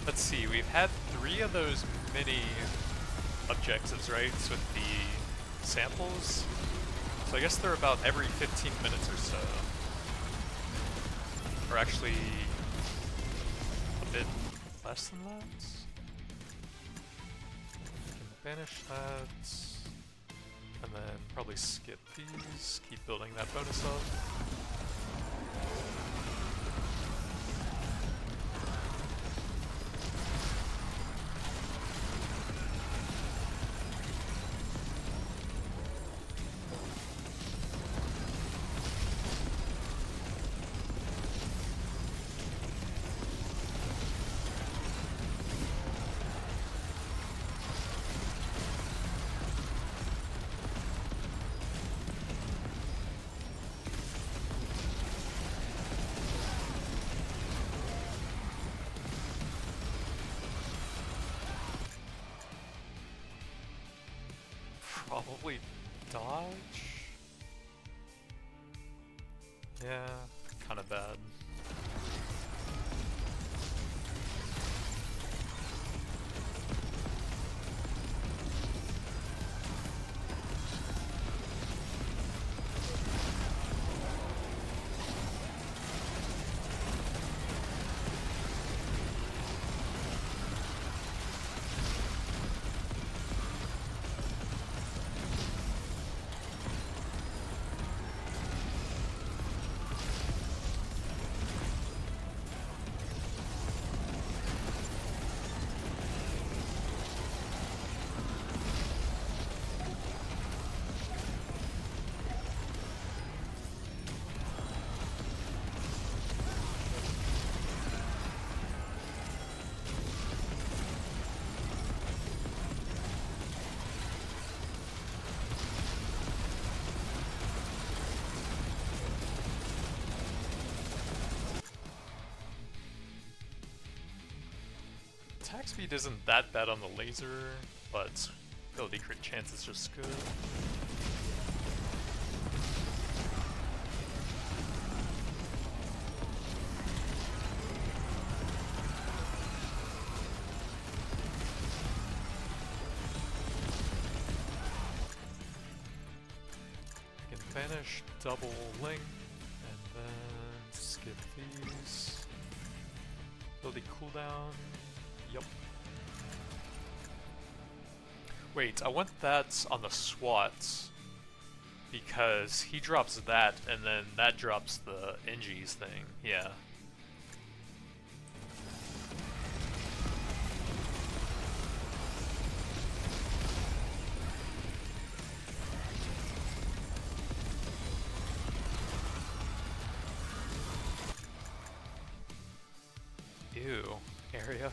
Let's see, we've had 3 of those mini objectives, right, with the samples. So I guess they're about every 15 minutes or so. Or actually, a bit less than that. We can banish that. And then probably skip these, keep building that bonus up. Probably dodge? Yeah, kinda bad. Attack speed isn't that bad on the laser, but ability crit chance is just good. I can banish double link, and then skip these. Ability cooldown. Yup. Wait, I want that on the SWAT because he drops that and then that drops the NGs thing. Yeah. Ew. Area.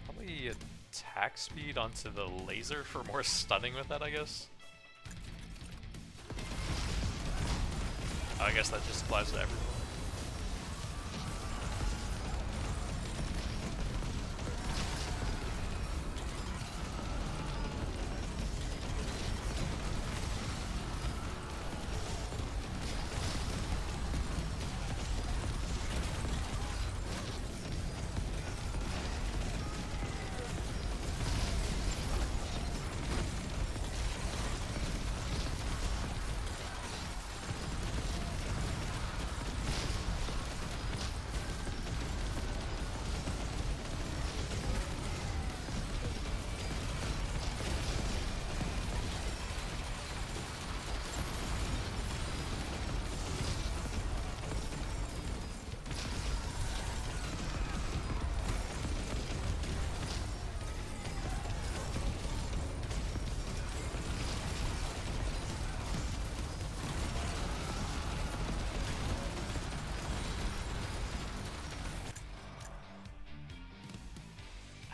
Probably attack speed onto the laser for more stunning with that, I guess. I guess that just applies to everyone.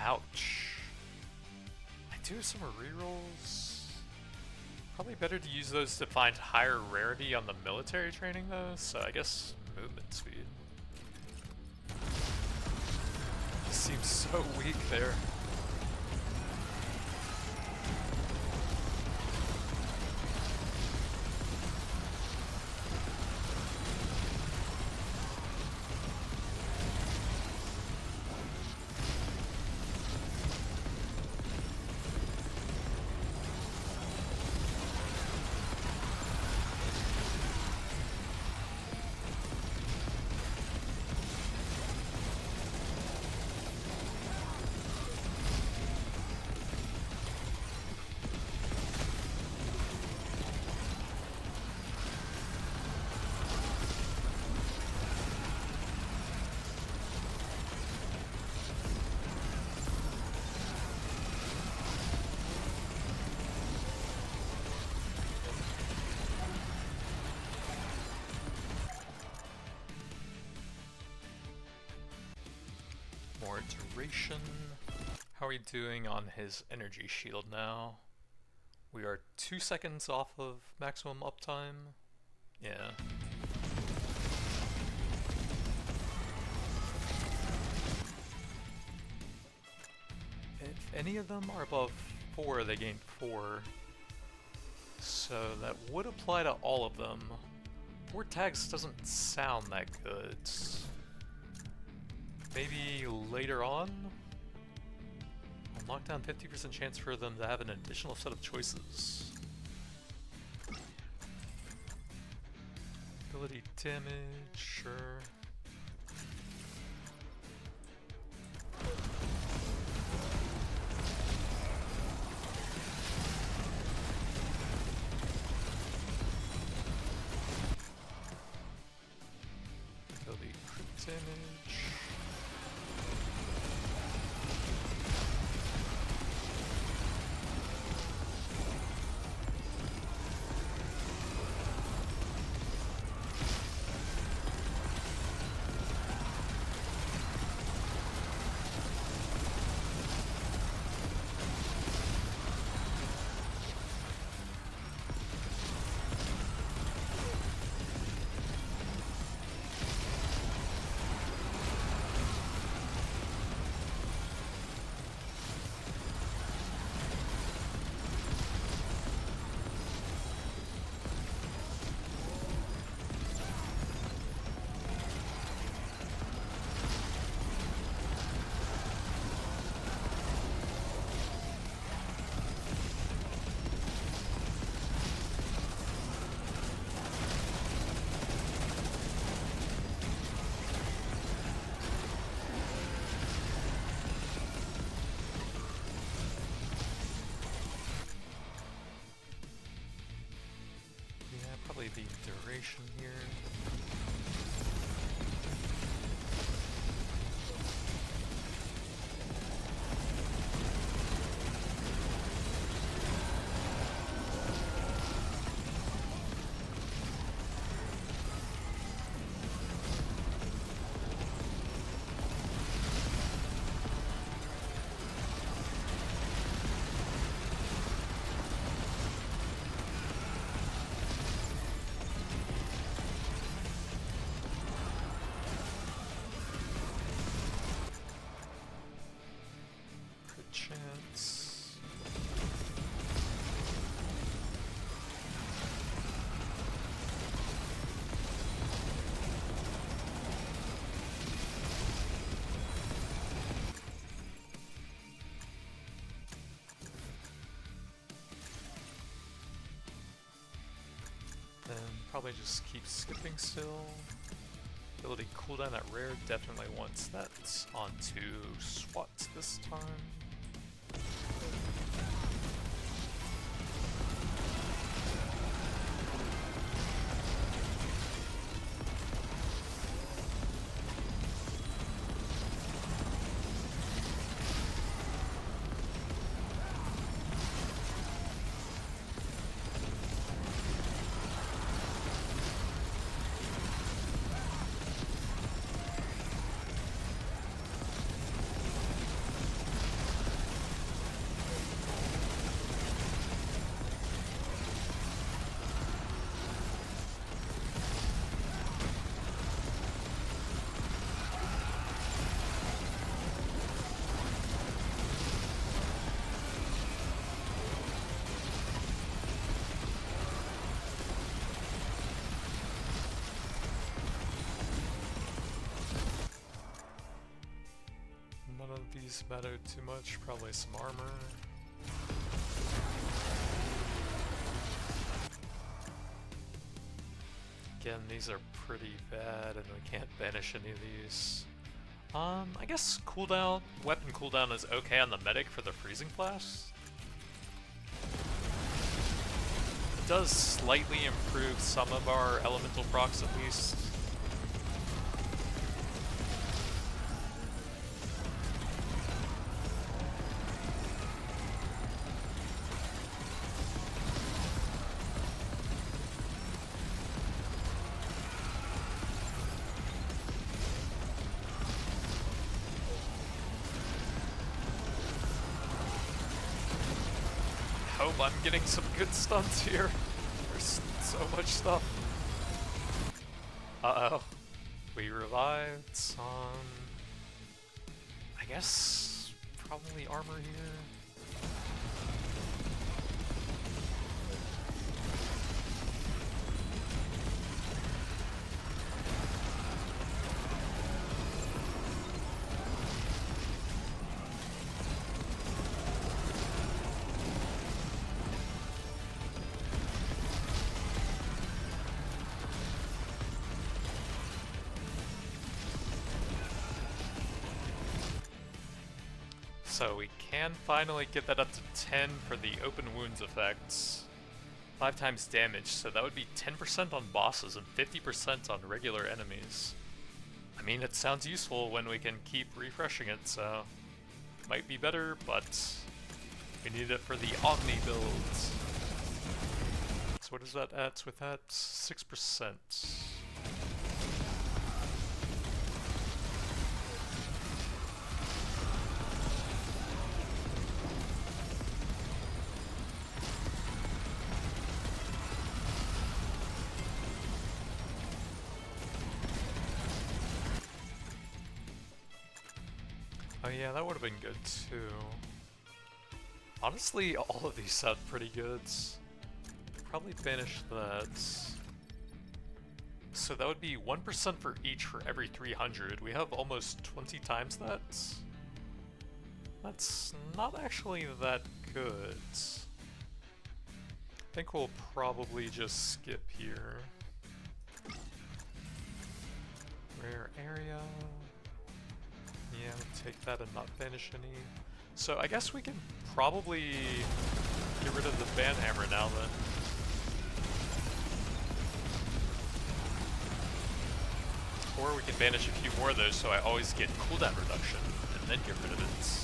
Ouch. I do have some rerolls. Probably better to use those to find higher rarity on the military training though, so I guess movement speed. He seems so weak there. More duration. How are we doing on his energy shield now? We are 2 seconds off of maximum uptime. Yeah. If any of them are above 4, they gain 4. So that would apply to all of them. 4 tags doesn't sound that good. Maybe later on? I'll knock down 50% chance for them to have an additional set of choices. Ability damage, sure. Ability crit damage. Probably the duration here. Chance. Then probably just keep skipping still. Ability cooldown at rare definitely wants that onto SWAT this time. these matter too much, probably some armor. Again, these are pretty bad and we can't banish any of these. I guess cooldown, weapon cooldown is okay on the medic for the freezing flash. It does slightly improve some of our elemental procs at least. Hope I'm getting some good stunts here. There's so much stuff. Uh-oh. We revived some... I guess... probably armor here. So we can finally get that up to 10 for the open wounds effects. 5 times damage, so that would be 10% on bosses and 50% on regular enemies. I mean, it sounds useful when we can keep refreshing it, so might be better, but we need it for the OMNI builds. So what is that at with that? 6%. Oh yeah, that would have been good too. Honestly, all of these sound pretty good. Probably banish that. So that would be 1% for each for every 300. We have almost 20 times that. That's not actually that good. I think we'll probably just skip here. Rare area. Yeah, we'll take that and not banish any. So I guess we can probably get rid of the banhammer now then. Or we can banish a few more of those so I always get cooldown reduction and then get rid of it.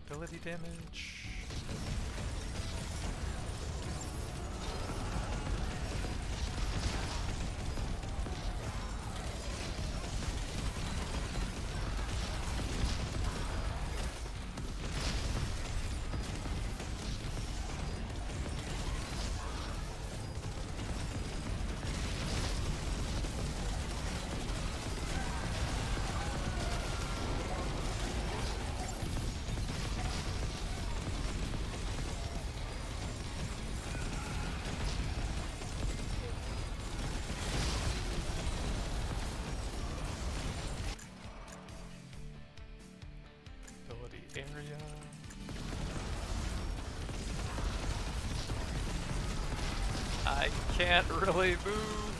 Ability damage. Area. I can't really move.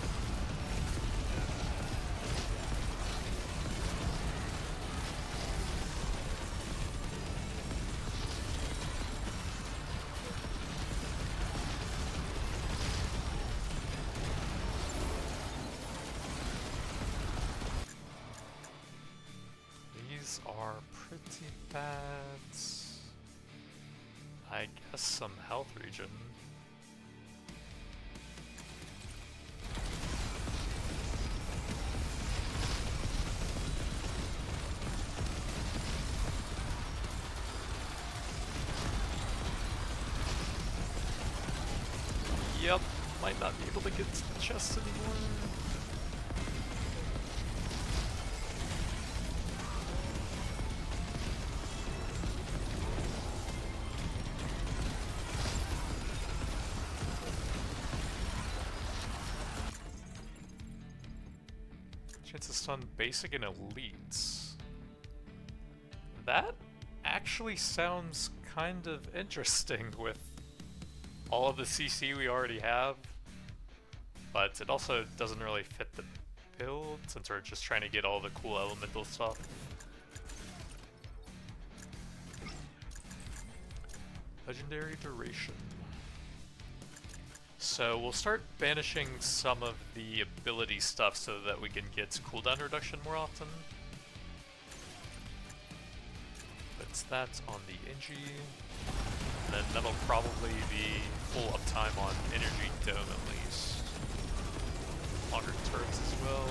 These are pretty bad. I guess some health regen. Yep, might not be able to get to the chest anymore. Chances stun basic and elites. That actually sounds kind of interesting with all of the CC we already have, but it also doesn't really fit the build since we're just trying to get all the cool elemental stuff. Legendary duration. So we'll start banishing some of the ability stuff so that we can get cooldown reduction more often. But that on the Engi. And then that'll probably be full uptime on Energy Dome at least. Longer turrets as well.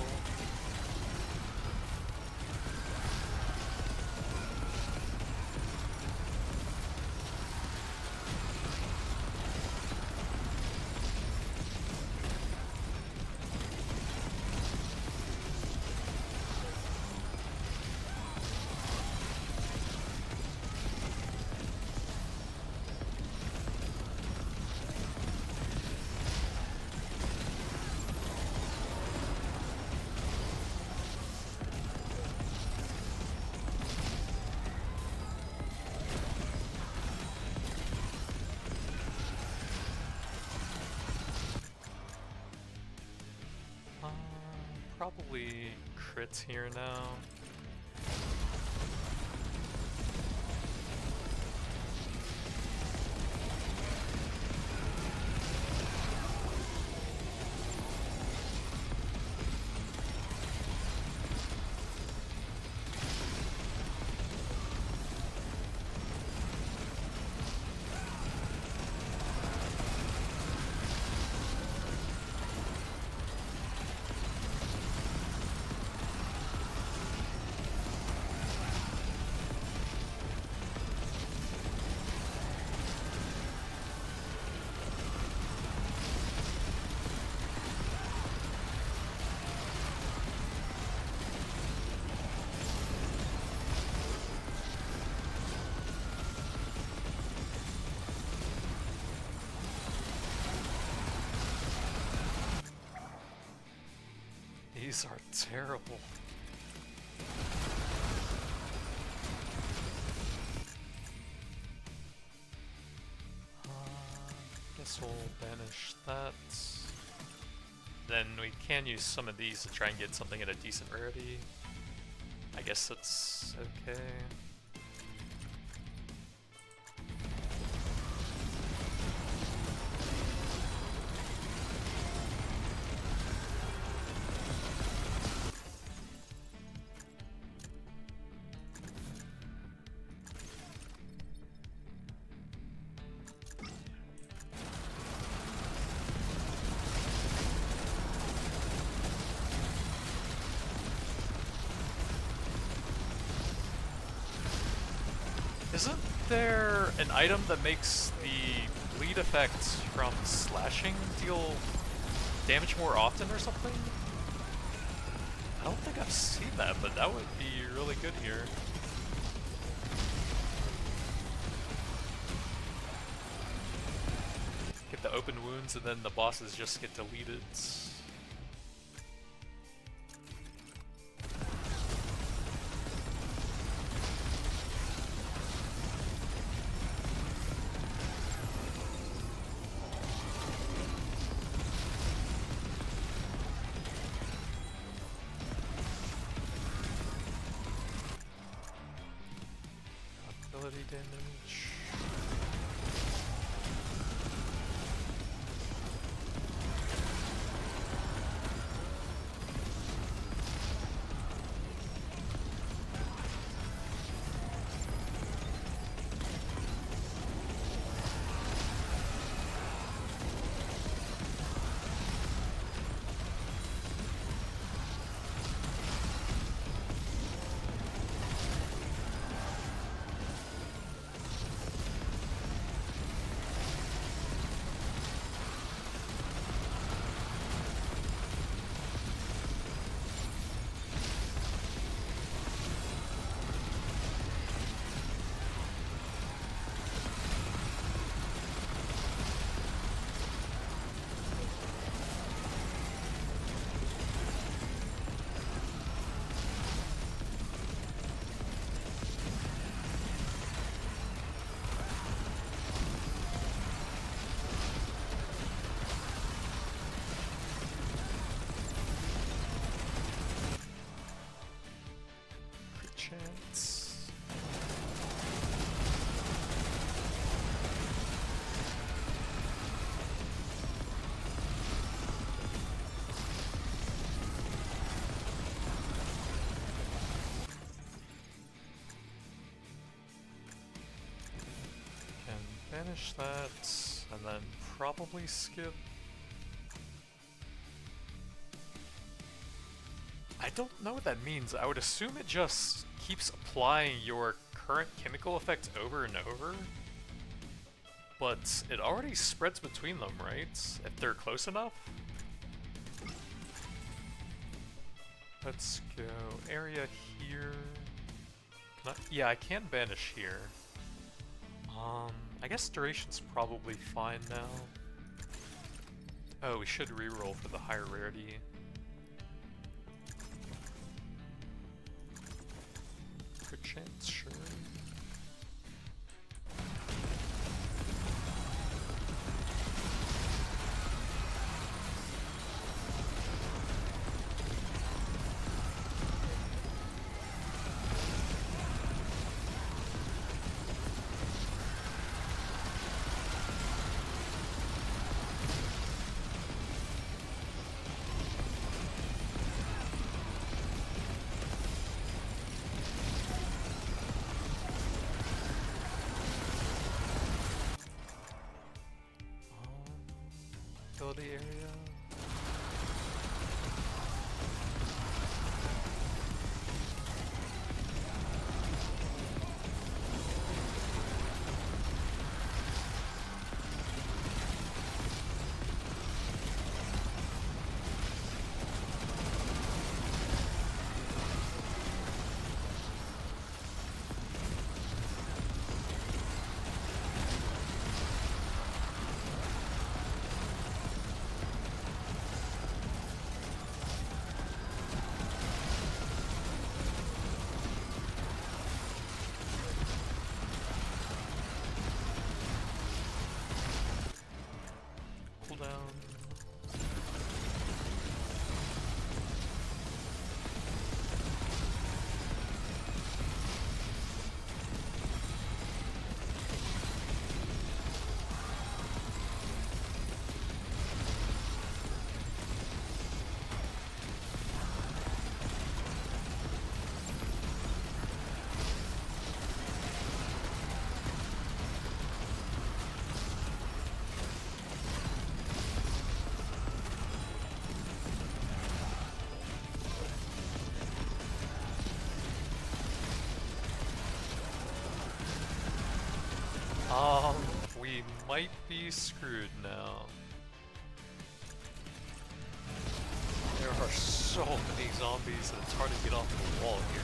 Probably crits here now. These are terrible. Guess we'll banish that. Then we can use some of these to try and get something at a decent rarity. I guess that's okay. Isn't there an item that makes the bleed effect from slashing deal damage more often or something? I don't think I've seen that, but that would be really good here. Get the open wounds and then the bosses just get deleted. Damage. banish that, and then probably skip. I don't know what that means. I would assume it just keeps applying your current chemical effect over and over. But it already spreads between them, right? If they're close enough? Let's go area here. Yeah, I can banish here. I guess duration's probably fine now. Oh, we should reroll for the higher rarity. Good chance, sure. The area. We might be screwed now. There are so many zombies that it's hard to get off the wall here.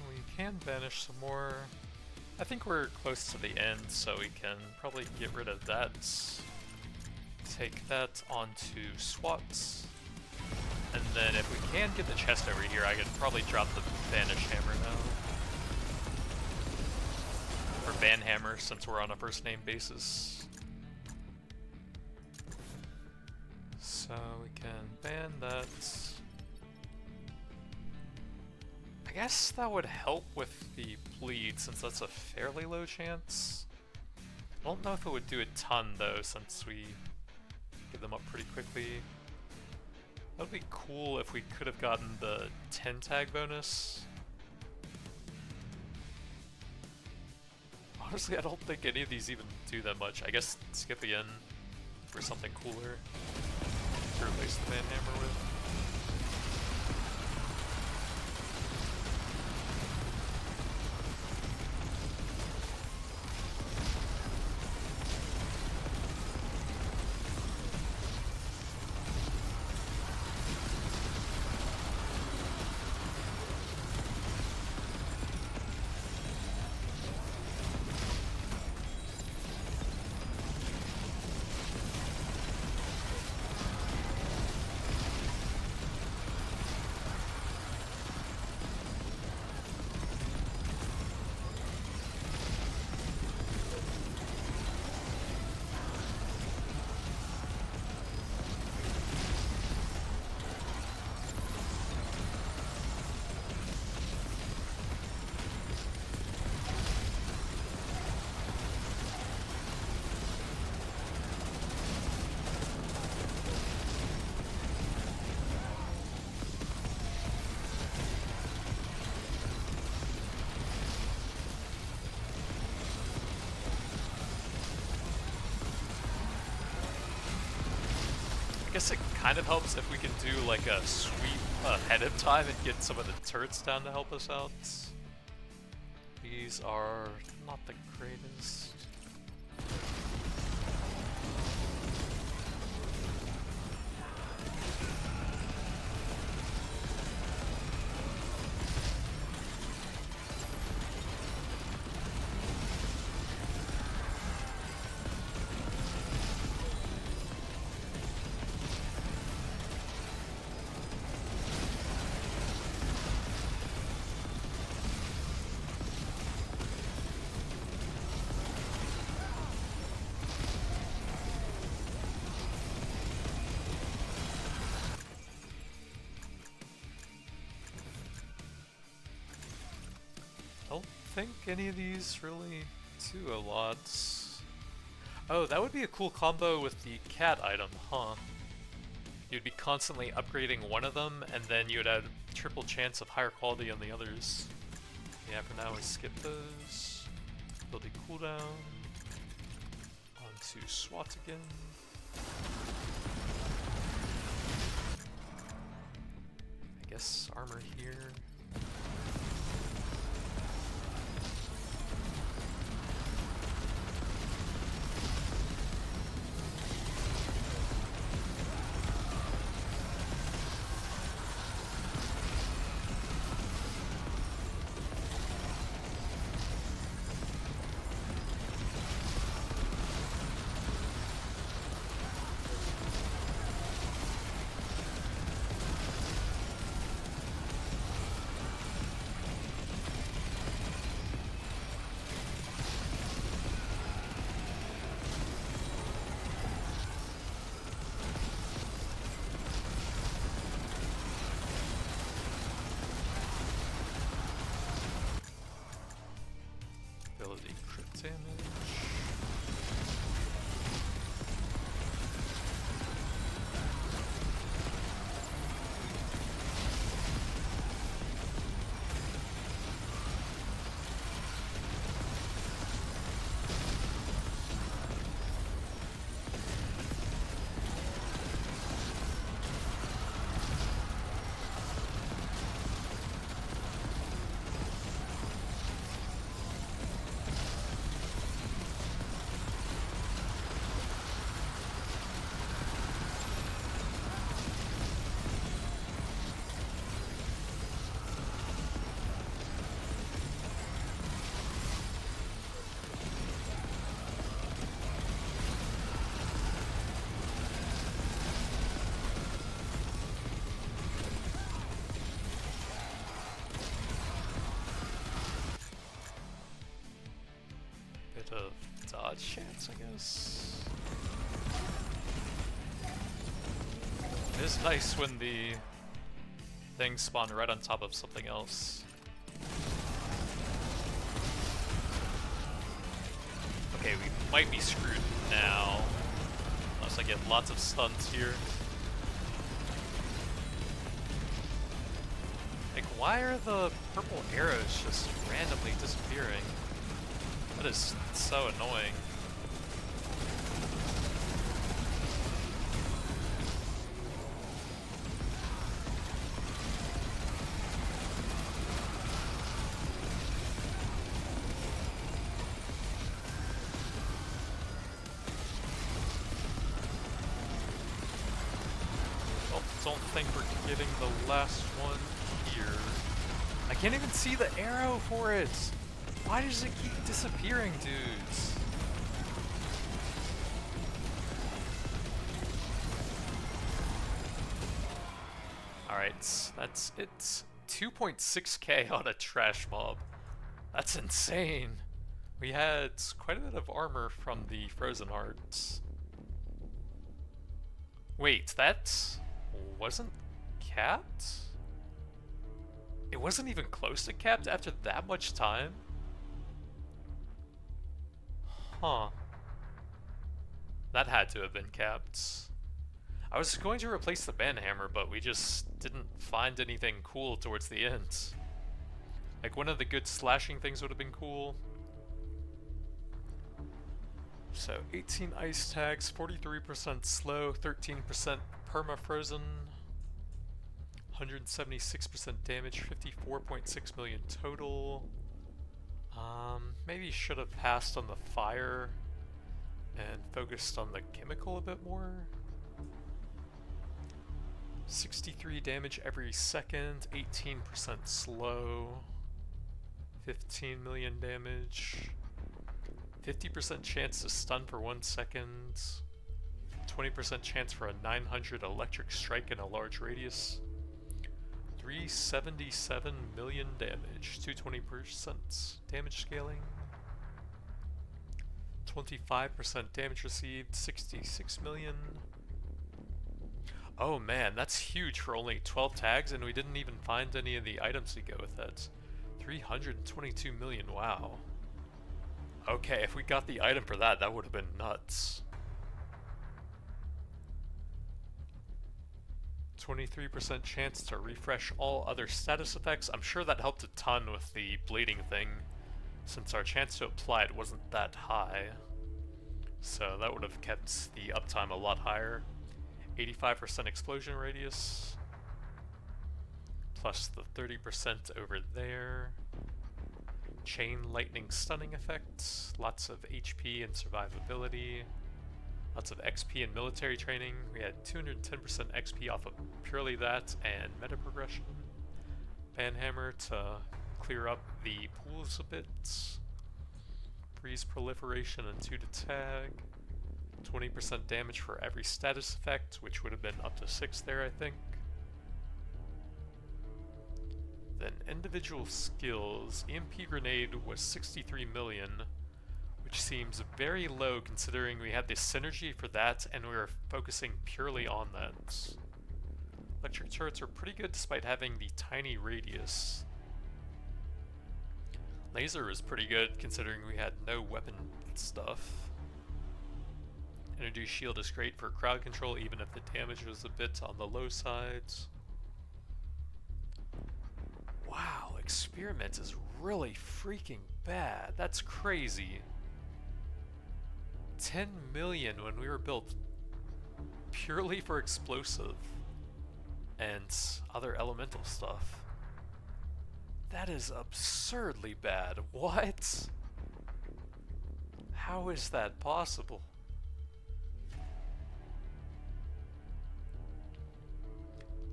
We can banish some more. I think we're close to the end, so we can probably get rid of that. Take that onto SWAT. And then if we can get the chest over here, I could probably drop the banish hammer now. Or ban hammer, since we're on a first name basis. So we can ban that. I guess that would help with the bleed, since that's a fairly low chance. I don't know if it would do a ton though, since we get them up pretty quickly. That would be cool if we could have gotten the 10 tag bonus. Honestly, I don't think any of these even do that much. I guess skip again for something cooler to replace the ban hammer with. guess it kind of helps if we can do like a sweep ahead of time and get some of the turrets down to help us out. These are not the greatest. I think any of these really do a lot. Oh, that would be a cool combo with the cat item, huh? You'd be constantly upgrading one of them, and then you'd have triple chance of higher quality on the others. Yeah, for now we skip those. Ability cooldown. On to SWAT again. I guess armor here. Ability crit damage. Of dodge chance, I guess. It is nice when the things spawn right on top of something else. Okay, we might be screwed now. Unless I get lots of stuns here. Like, why are the purple arrows just randomly disappearing? That is so annoying. Well, don't think we're getting the last one here. I can't even see the arrow for it! Why does it keep disappearing, dudes? Alright, that's it. 2.6k on a trash mob. That's insane. We had quite a bit of armor from the Frozen Hearts. Wait, that wasn't capped? It wasn't even close to capped after that much time? Huh. That had to have been capped. I was going to replace the banhammer, but we just didn't find anything cool towards the end. Like, one of the good slashing things would have been cool. So, 18 ice tags, 43% slow, 13% perma-frozen. 176% damage, 54.6 million total. Maybe should have passed on the fire and focused on the chemical a bit more. 63 damage every second, 18% slow, 15 million damage, 50% chance to stun for 1 second, 20% chance for a 900 electric strike in a large radius, 377 million damage, 220% damage scaling, 25% damage received, 66 million. Oh man, that's huge for only 12 tags, and we didn't even find any of the items to go with it. 322 million, wow. Okay, if we got the item for that, that would have been nuts. 23% chance to refresh all other status effects. I'm sure that helped a ton with the bleeding thing, since our chance to apply it wasn't that high. So that would have kept the uptime a lot higher. 85% explosion radius, plus the 30% over there. Chain lightning stunning effects, lots of HP and survivability, lots of XP and military training. We had 210% XP off of purely that, and meta progression. Banhammer to clear up the pools a bit. Freeze proliferation and 2 to tag. 20% damage for every status effect, which would have been up to 6 there, I think. Then individual skills. EMP grenade was 63 million, which seems very low considering we had the synergy for that and we were focusing purely on that. Electric turrets are pretty good despite having the tiny radius. Laser was pretty good considering we had no weapon stuff. Energy shield is great for crowd control even if the damage was a bit on the low sides. Wow, experiment is really freaking bad. That's crazy. 10 million when we were built purely for explosive and other elemental stuff. That is absurdly bad. What? How is that possible?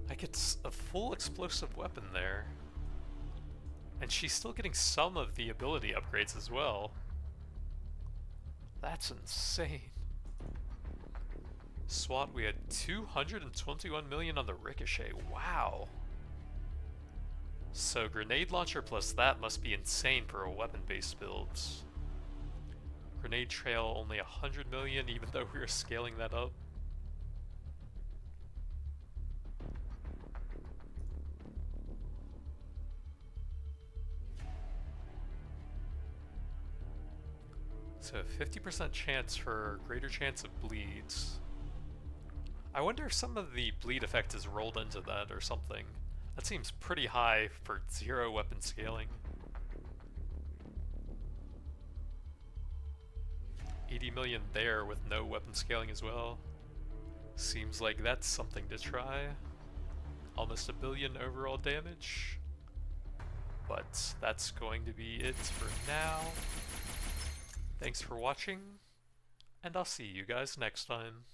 Like, it's a full explosive weapon there. And she's still getting some of the ability upgrades as well. That's insane. SWAT, we had 221 million on the ricochet. Wow. So grenade launcher plus that must be insane for a weapon-based build. Grenade trail only 100 million even though we were scaling that up. So 50% chance for greater chance of bleeds. I wonder if some of the bleed effect is rolled into that or something. That seems pretty high for 0 weapon scaling. 80 million there with no weapon scaling as well. Seems like that's something to try. Almost 1 billion overall damage. But that's going to be it for now. Thanks for watching, and I'll see you guys next time.